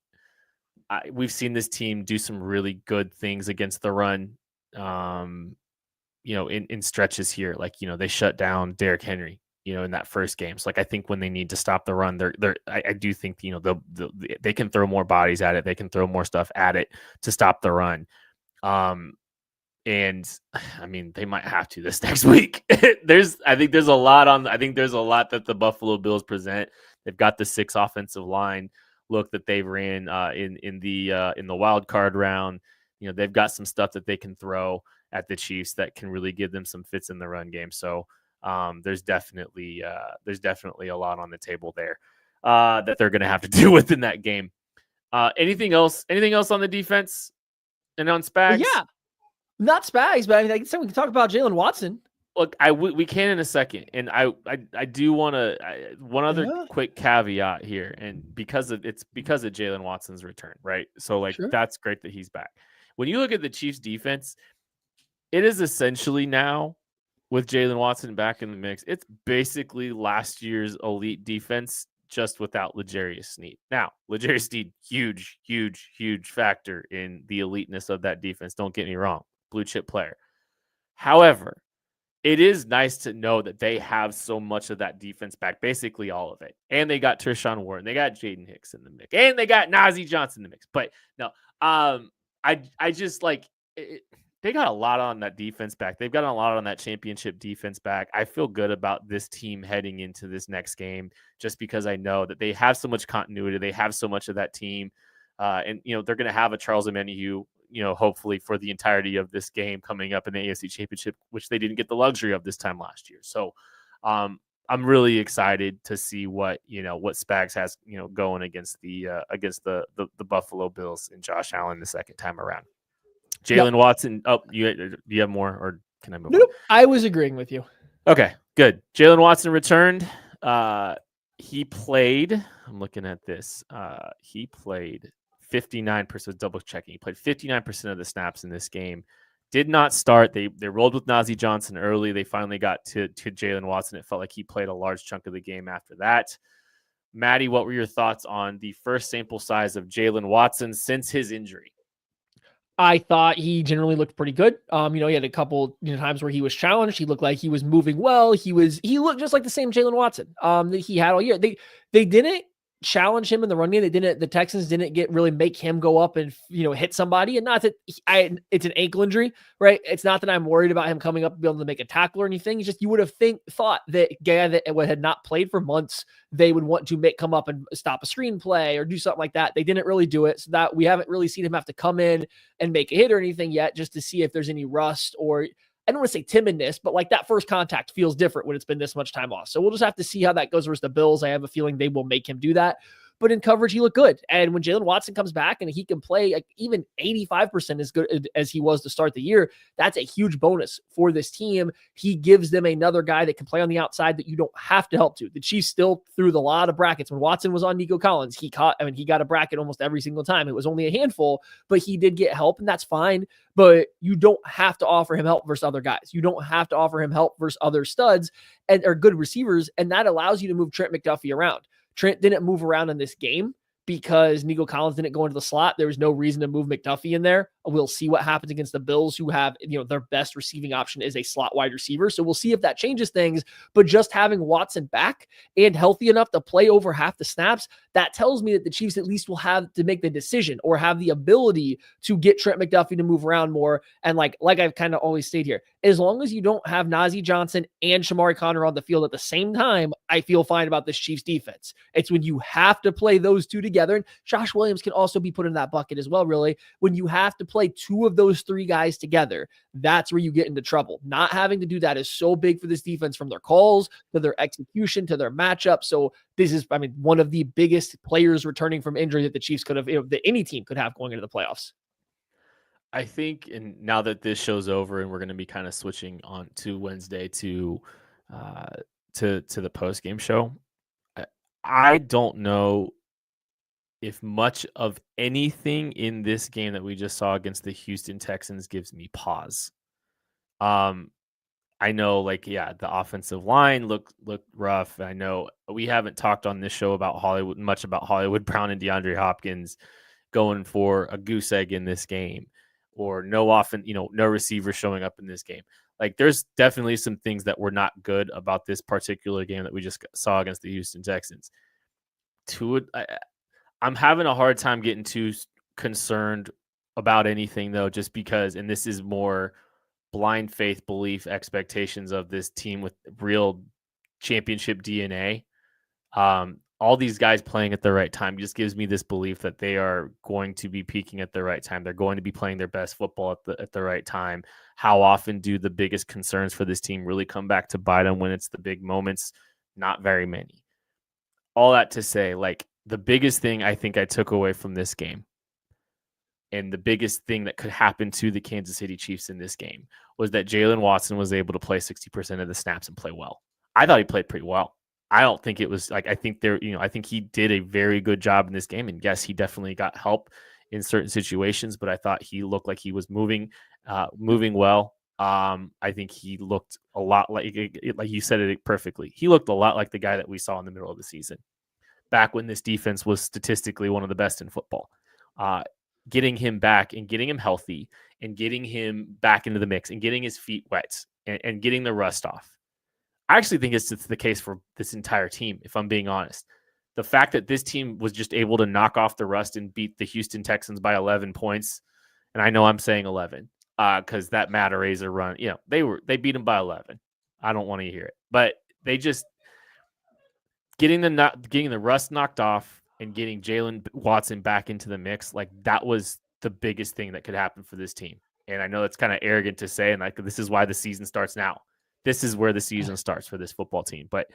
we've seen this team do some really good things against the run, in stretches here. Like, they shut down Derrick Henry, in that first game. So like, I think when they need to stop the run, I do think, they can throw more bodies at it. They can throw more stuff at it to stop the run. And I mean, they might have to this next week. I think there's a lot that the Buffalo Bills present. They've got the 6 offensive line look that they ran in the wild card round. They've got some stuff that they can throw at the Chiefs that can really give them some fits in the run game. So there's definitely a lot on the table there that they're going to have to deal with in that game. Anything else on the defense and on Spags? Yeah, not Spags, but I we can talk about Jalen Watson. Look, we can in a second, and I do want to one other quick caveat here, and because of Jalen Watson's return, right? So like That's great that he's back. When you look at the Chiefs defense, it is essentially now, with Jalen Watson back in the mix, it's basically last year's elite defense, just without L'Jarius Sneed. Now, L'Jarius Sneed, huge factor in the eliteness of that defense. Don't get me wrong, blue chip player. However, it is nice to know that they have so much of that defense back, basically all of it. And they got Trishawn Wharton, they got Jaden Hicks in the mix, and they got Najee Johnson in the mix. But no, I just like it. They got a lot on that defense back. They've got a lot on that championship defense back. I feel good about this team heading into this next game just because I know that they have so much continuity. They have so much of that team. And, they're going to have a Charles Omenihu, hopefully for the entirety of this game coming up in the AFC Championship, which they didn't get the luxury of this time last year. So I'm really excited to see what Spags has, going against the Buffalo Bills and Josh Allen the second time around. Jalen Watson. Oh, do you have more, or can I move on? I was agreeing with you. Okay, good. Jalen Watson returned. He played. I'm looking at this. He played 59%. Double checking. He played 59% of the snaps in this game. Did not start. They rolled with Najee Johnson early. They finally got to Jalen Watson. It felt like he played a large chunk of the game after that. Maddie, what were your thoughts on the first sample size of Jalen Watson since his injury? I thought he generally looked pretty good. He had a couple times where he was challenged. He looked like he was moving well. He looked just like the same Jalen Watson that he had all year. They didn't challenge him in the run game. The Texans didn't really make him go up and hit somebody. And not that it's an ankle injury, right? It's not that I'm worried about him coming up and being able to make a tackle or anything. It's just you would have thought that guy that had not played for months, they would want to come up and stop a screen play or do something like that. They didn't really do it, so that we haven't really seen him have to come in and make a hit or anything yet, just to see if there's any rust or, I don't want to say timidness, but like that first contact feels different when it's been this much time off. So we'll just have to see how that goes versus the Bills. I have a feeling they will make him do that. But in coverage, he looked good. And when Jalen Watson comes back and he can play like even 85% as good as he was to start the year, that's a huge bonus for this team. He gives them another guy that can play on the outside that you don't have to help to. The Chiefs still threw a lot of brackets. When Watson was on Nico Collins, he got a bracket almost every single time. It was only a handful, but he did get help, and that's fine. But you don't have to offer him help versus other guys. You don't have to offer him help versus other studs or good receivers, and that allows you to move Trent McDuffie around. Trent didn't move around in this game because Nico Collins didn't go into the slot. There was no reason to move McDuffie in there. We'll see what happens against the Bills, who have, their best receiving option is a slot wide receiver. So we'll see if that changes things. But just having Watson back and healthy enough to play over half the snaps, that tells me that the Chiefs at least will have to make the decision or have the ability to get Trent McDuffie to move around more. And like I've kind of always stayed here, as long as you don't have Najee Johnson and Shamari Connor on the field at the same time, I feel fine about this Chiefs defense. It's when you have to play those two together. And Josh Williams can also be put in that bucket as well, really. When you have to play two of those three guys together, that's where you get into trouble. Not having to do that is so big for this defense, from their calls to their execution to their matchup. So this is, one of the biggest players returning from injury that the Chiefs could have, that any team could have going into the playoffs. I think, and now that this show's over and we're going to be kind of switching on to Wednesday to the post-game show, I don't know if much of anything in this game that we just saw against the Houston Texans gives me pause. I know, the offensive line looked rough. I know we haven't talked on this show about Hollywood Brown and DeAndre Hopkins going for a goose egg in this game, or no receiver showing up in this game. There's definitely some things that were not good about this particular game that we just saw against the Houston Texans. I'm having a hard time getting too concerned about anything, though, just because, and this is more blind faith belief expectations of this team with real championship DNA. All these guys playing at the right time just gives me this belief that they are going to be peaking at the right time. They're going to be playing their best football at the right time. How often do the biggest concerns for this team really come back to bite them when it's the big moments? Not very many. All that to say, the biggest thing I think I took away from this game, and the biggest thing that could happen to the Kansas City Chiefs in this game, was that Jalen Watson was able to play 60% of the snaps and play well. I thought he played pretty well. I don't think it was I think he did a very good job in this game. And yes, he definitely got help in certain situations, but I thought he looked like he was moving well. I think he looked a lot like you said it perfectly. He looked a lot like the guy that we saw in the middle of the season, back when this defense was statistically one of the best in football. Getting him back and getting him healthy and getting him back into the mix and getting his feet wet and getting the rust off. I actually think it's the case for this entire team, if I'm being honest. The fact that this team was just able to knock off the rust and beat the Houston Texans by 11 points, and I know I'm saying 11 because that Matt Razor run, they beat them by 11. I don't want to hear it, but they just getting the rust knocked off and getting Jalen Watson back into the mix, that was the biggest thing that could happen for this team. And I know it's kind of arrogant to say, and like, this is why the season starts now. This is where the season starts for this football team. But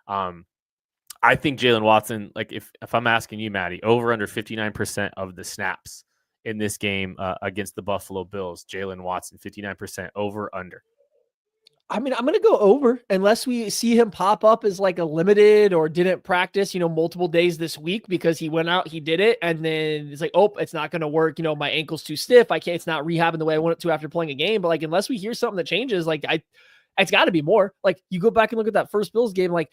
I think Jalen Watson, like if I'm asking you, Maddie, over under 59% of the snaps in this game against the Buffalo Bills, Jalen Watson, 59% over under. I mean, I'm going to go over unless we see him pop up as like a limited or didn't practice, multiple days this week because he went out, he did it. And then it's like, oh, it's not going to work. My ankle's too stiff. It's not rehabbing the way I want it to after playing a game. But like, unless we hear something that changes, like it's got to be more. Like you go back and look at that first Bills game, like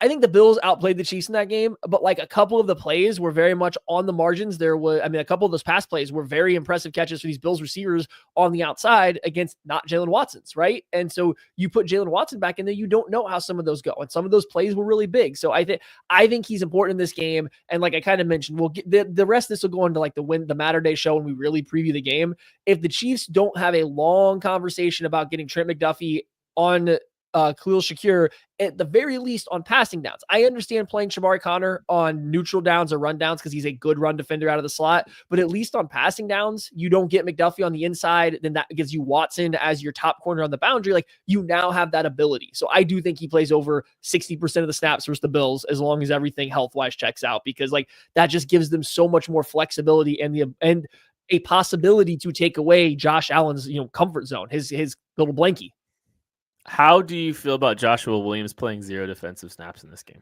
I think the Bills outplayed the Chiefs in that game, but like a couple of the plays were very much on the margins. A couple of those pass plays were very impressive catches for these Bills receivers on the outside against not Jalen Watson's, right? And so you put Jalen Watson back in there, you don't know how some of those go. And some of those plays were really big. So I think he's important in this game. And like I kind of mentioned, we'll get the rest of this will go into like the Matter Day show when we really preview the game. If the Chiefs don't have a long conversation about getting Trent McDuffie on Khalil Shakir, at the very least on passing downs. I understand playing Shamari Connor on neutral downs or run downs because he's a good run defender out of the slot, but at least on passing downs, you don't get McDuffie on the inside, then that gives you Watson as your top corner on the boundary. Like you now have that ability. So I do think he plays over 60% of the snaps versus the Bills as long as everything health-wise checks out, because like that just gives them so much more flexibility and a possibility to take away Josh Allen's comfort zone, his little blankie. How do you feel about Joshua Williams playing 0 defensive snaps in this game?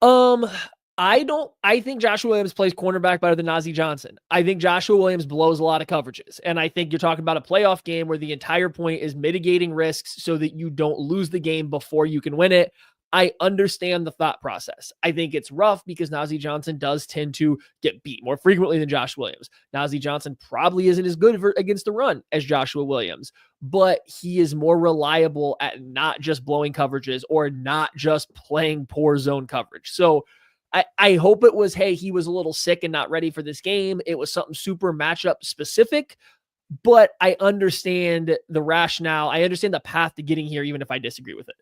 I think Joshua Williams plays cornerback better than Najee Johnson. I think Joshua Williams blows a lot of coverages. And I think you're talking about a playoff game where the entire point is mitigating risks so that you don't lose the game before you can win it. I understand the thought process. I think it's rough because Najee Johnson does tend to get beat more frequently than Josh Williams. Najee Johnson probably isn't as good against the run as Joshua Williams, but he is more reliable at not just blowing coverages or not just playing poor zone coverage. So I hope it was, hey, he was a little sick and not ready for this game. It was something super matchup specific, but I understand the rationale. I understand the path to getting here, even if I disagree with it.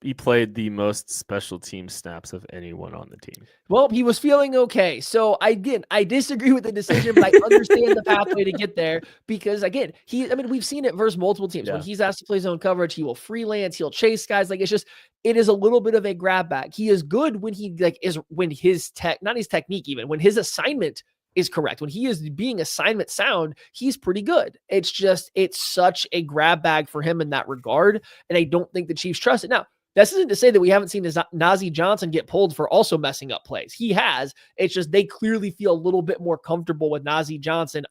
He played the most special team snaps of anyone on the team. Well, he was feeling okay. So I disagree with the decision, but I understand the pathway to get there because again, we've seen it versus multiple teams. Yeah. When he's asked to play zone coverage, he will freelance, he'll chase guys. Like it is a little bit of a grab back. He is good when when his when his assignment is correct. When he is being assignment sound, he's pretty good. It's such a grab bag for him in that regard. And I don't think the Chiefs trust it. Now, this isn't to say that we haven't seen Najee Johnson get pulled for also messing up plays. He has. It's just they clearly feel a little bit more comfortable with Najee Johnson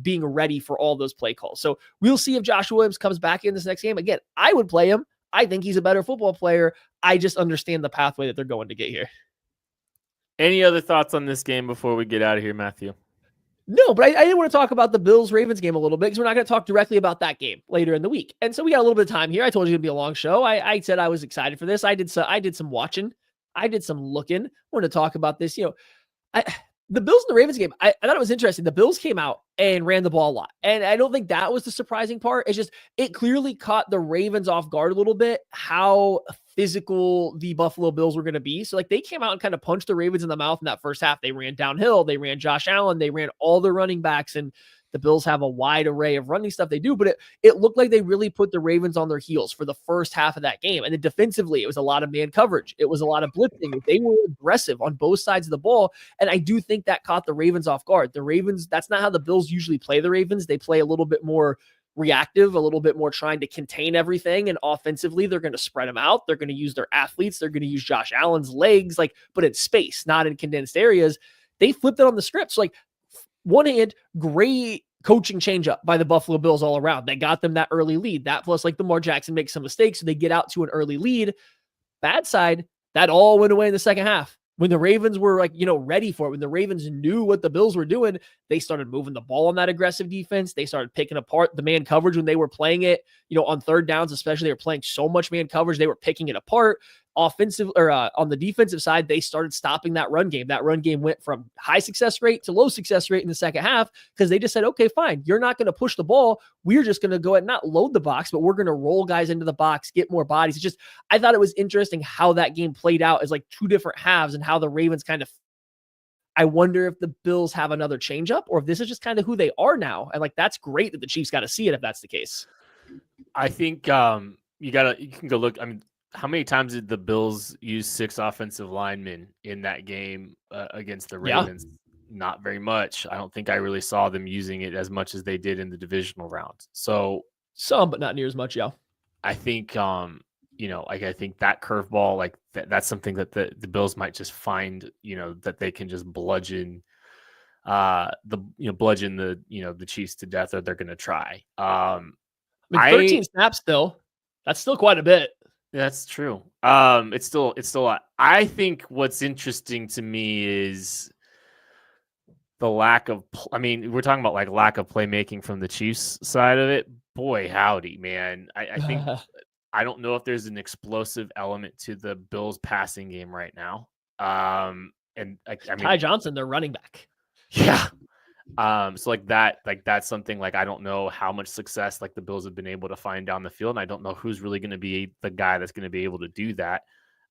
being ready for all those play calls. So we'll see if Joshua Williams comes back in this next game. Again, I would play him. I think he's a better football player. I just understand the pathway that they're going to get here. Any other thoughts on this game before we get out of here, Matthew? No, but I didn't want to talk about the Bills-Ravens game a little bit because we're not going to talk directly about that game later in the week. And so we got a little bit of time here. I told you it'd be a long show. I said I was excited for this. I did some watching. I did some looking. I wanted to talk about this. The Bills and the Ravens game, I thought it was interesting. The Bills came out and ran the ball a lot. And I don't think that was the surprising part. It's just, it clearly caught the Ravens off guard a little bit, how physical the Buffalo Bills were going to be. So like they came out and kind of punched the Ravens in the mouth in that first half. They ran downhill. They ran Josh Allen. They ran all the running backs, and the Bills have a wide array of running stuff they do, but it looked like they really put the Ravens on their heels for the first half of that game. And then defensively, it was a lot of man coverage. It was a lot of blitzing. They were aggressive on both sides of the ball. And I do think that caught the Ravens off guard. The Ravens, that's not how the Bills usually play the Ravens. They play a little bit more reactive, a little bit more trying to contain everything. And offensively, they're going to spread them out. They're going to use their athletes. They're going to use Josh Allen's legs, but in space, not in condensed areas. They flipped it on the script. So one hand, great coaching change up by the Buffalo Bills all around. They got them that early lead. That plus Lamar Jackson makes some mistakes, so they get out to an early lead. Bad side, that all went away in the second half. When the Ravens were ready for it, when the Ravens knew what the Bills were doing, they started moving the ball on that aggressive defense. They started picking apart the man coverage when they were playing it, on third downs, especially. They were playing so much man coverage. They were picking it apart. Offensive or on the defensive side, they started stopping that run game. That run game went from high success rate to low success rate in the second half because they just said, okay, fine. You're not going to push the ball. We're just going to go ahead and not load the box, but we're going to roll guys into the box, get more bodies. It's just, I thought it was interesting how that game played out as two different halves and how the Ravens I wonder if the Bills have another changeup or if this is just kind of who they are now. And like, that's great that the Chiefs got to see it if that's the case. I think you can go look. I mean, how many times did the Bills use 6 offensive linemen in that game against the Ravens? Yeah. Not very much. I don't think I really saw them using it as much as they did in the divisional round. So some, but not near as much. Yeah. I think, I think that curveball, like that's something that the Bills might just find, that they can just bludgeon the Chiefs to death, or they're going to try. 13 snaps though. That's still quite a bit. That's true. It's still a lot. I think what's interesting to me is the lack of, we're talking about like lack of playmaking from the Chiefs side of it. Boy, howdy, man. I think, I don't know if there's an explosive element to the Bills passing game right now. Ty Johnson, their running back. Yeah. So that's something like, I don't know how much success like the Bills have been able to find down the field. And I don't know who's really going to be the guy that's going to be able to do that.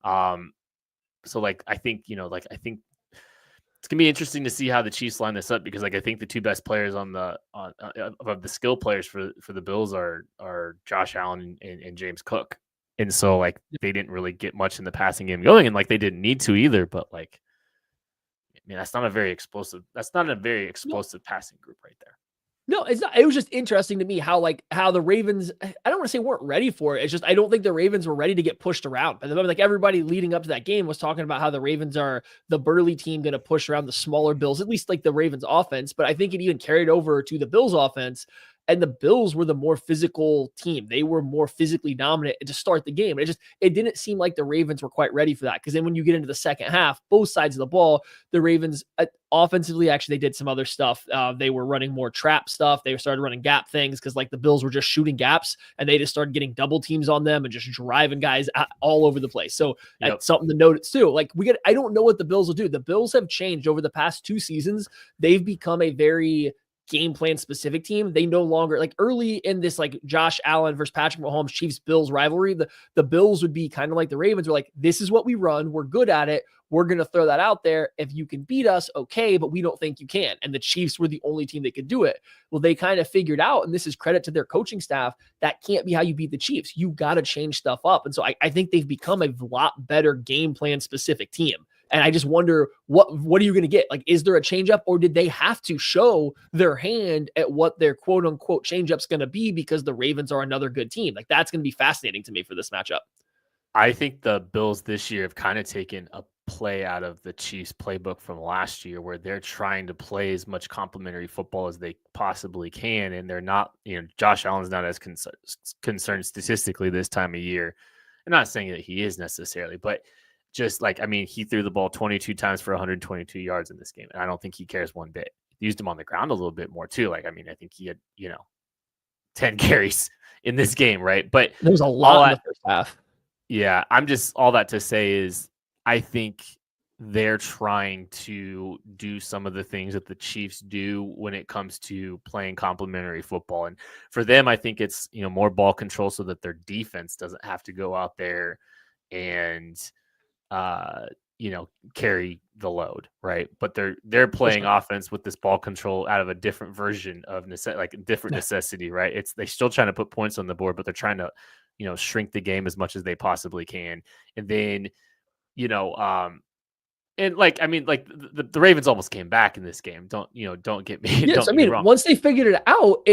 So like, I think it's gonna be interesting to see how the Chiefs line this up, because like I think the two best players of the skill players for the Bills are Josh Allen and James Cook, and so like they didn't really get much in the passing game going, and like they didn't need to either. But like, that's not a very explosive passing group right there. No, it's not. It was just interesting to me how the Ravens, I don't want to say weren't ready for it. It's just, I don't think the Ravens were ready to get pushed around. But like everybody leading up to that game was talking about how the Ravens are the burly team going to push around the smaller Bills, at least like the Ravens offense. But I think it even carried over to the Bills offense, and the Bills were the more physical team. They were more physically dominant to start the game. It didn't seem like the Ravens were quite ready for that. Because then when you get into the second half, both sides of the ball, the Ravens offensively, actually, they did some other stuff. They were running more trap stuff. They started running gap things because like the Bills were just shooting gaps, and they just started getting double teams on them and just driving guys all over the place. So that's something to notice too. Like I don't know what the Bills will do. The Bills have changed over the past 2 seasons. They've become a very game plan specific team. They no longer, like early in this like Josh Allen versus Patrick Mahomes Chiefs Bills rivalry, the Bills would be kind of like the Ravens were like, this is what we run. We're good at it. We're going to throw that out there. If you can beat us, okay, but we don't think you can. And the Chiefs were the only team that could do it. Well, they kind of figured out, and this is credit to their coaching staff, that can't be how you beat the Chiefs. You got to change stuff up. And so I think they've become a lot better game plan specific team. And I just wonder, what are you going to get? Like, is there a changeup, or did they have to show their hand at what their quote unquote changeup's going to be because the Ravens are another good team? Like, that's going to be fascinating to me for this matchup. I think the Bills this year have kind of taken a play out of the Chiefs playbook from last year, where they're trying to play as much complementary football as they possibly can. And they're not, Josh Allen's not as concerned statistically this time of year. I'm not saying that he is necessarily, but just like, he threw the ball 22 times for 122 yards in this game. And I don't think he cares one bit. He used him on the ground a little bit more too. Like, I think he had, 10 carries in this game. Right. But there was a lot in the first half. Yeah. I'm just, all that to say is, I think they're trying to do some of the things that the Chiefs do when it comes to playing complementary football. And for them, I think it's, more ball control so that their defense doesn't have to go out there and, carry the load, right? But they're playing offense with this ball control out of a different version of necessity, right? They're still trying to put points on the board, but they're trying to, shrink the game as much as they possibly can. And then, the Ravens almost came back in this game. Don't get me. Yes, don't get me wrong. Once they figured it out,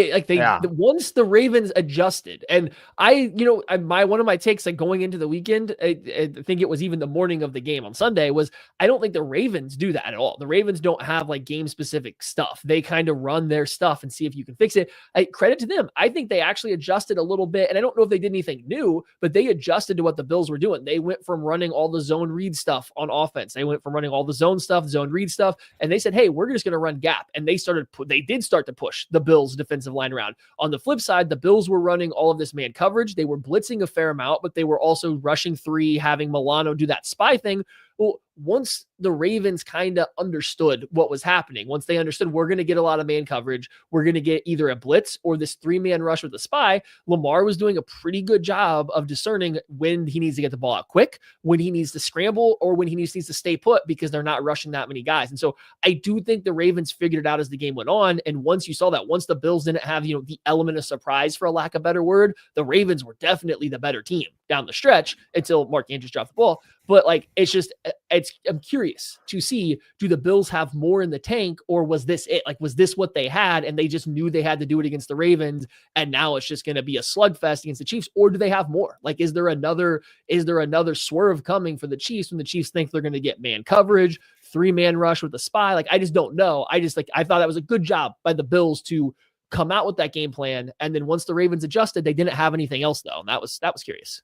once the Ravens adjusted, and one of my takes, like going into the weekend, I think it was even the morning of the game on Sunday, was I don't think the Ravens do that at all. The Ravens don't have like game specific stuff. They kind of run their stuff and see if you can fix it. Credit to them. I think they actually adjusted a little bit, and I don't know if they did anything new, but they adjusted to what the Bills were doing. They went from running all the zone read stuff on offense. They went from running all the zone read stuff, and they said, hey, we're just going to run gap. And they did start to push the Bills defensive line around. On the flip side, the Bills were running all of this man coverage. They were blitzing a fair amount, but they were also rushing 3, having Milano do that spy thing. Well, once the Ravens kind of understood what was happening, once they understood we're going to get a lot of man coverage, we're going to get either a blitz or this 3-man rush with the spy, Lamar was doing a pretty good job of discerning when he needs to get the ball out quick, when he needs to scramble, or when he needs to stay put because they're not rushing that many guys. And so I do think the Ravens figured it out as the game went on. And once you saw that, once the Bills didn't have, the element of surprise, for a lack of a better word, the Ravens were definitely the better team down the stretch until Mark Andrews dropped the ball. But I'm curious to see, do the Bills have more in the tank, or was this it? Like, was this what they had and they just knew they had to do it against the Ravens, and now it's just going to be a slugfest against the Chiefs? Or do they have more? Like, is there another swerve coming for the Chiefs when the Chiefs think they're going to get man coverage, 3-man rush with the spy? Like, I just don't know. I thought that was a good job by the Bills to come out with that game plan. And then once the Ravens adjusted, they didn't have anything else though. And that was curious.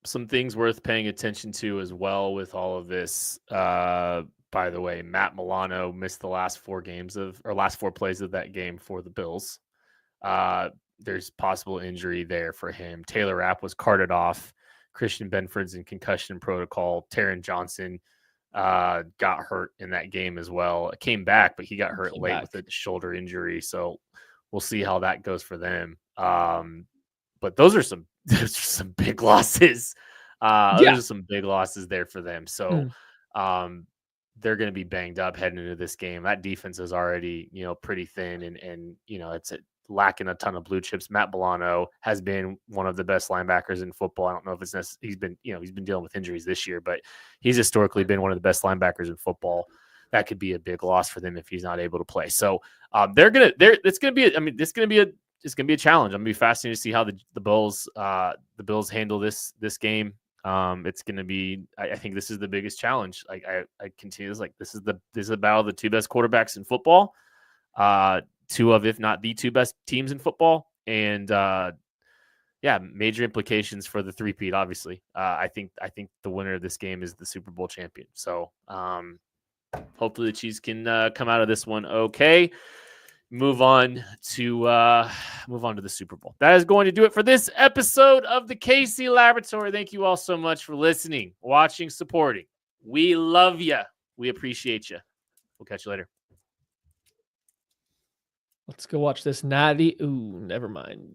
Some things worth paying attention to as well with all of this. By the way, Matt Milano missed the last 4 plays of that game for the Bills. There's possible injury there for him. Taylor Rapp was carted off. Christian Benford's in concussion protocol. Taron Johnson got hurt in that game as well. Came back, but he got hurt late with a shoulder injury. So we'll see how that goes for them. But those are some big losses. Those are some big losses there for them. So they're going to be banged up heading into this game. That defense is already, pretty thin and it's lacking a ton of blue chips. Matt Milano has been one of the best linebackers in football. I don't know if he's been dealing with injuries this year, but he's historically been one of the best linebackers in football. That could be a big loss for them if he's not able to play. So it's going to be a challenge. I'm going to be fascinated to see how the Bills handle this game. It's going to be, I think this is the biggest challenge. Like I continue this, this is about the 2 best quarterbacks in football. 2 of, if not the 2 best teams in football. And major implications for the three-peat, obviously. I think the winner of this game is the Super Bowl champion. So hopefully the Chiefs can come out of this one okay. Move on to the Super Bowl. That is going to do it for this episode of the KC Laboratory. Thank you all so much for listening, watching, supporting. We love you. We appreciate you. We'll catch you later. Let's go watch this natty. Ooh, never mind.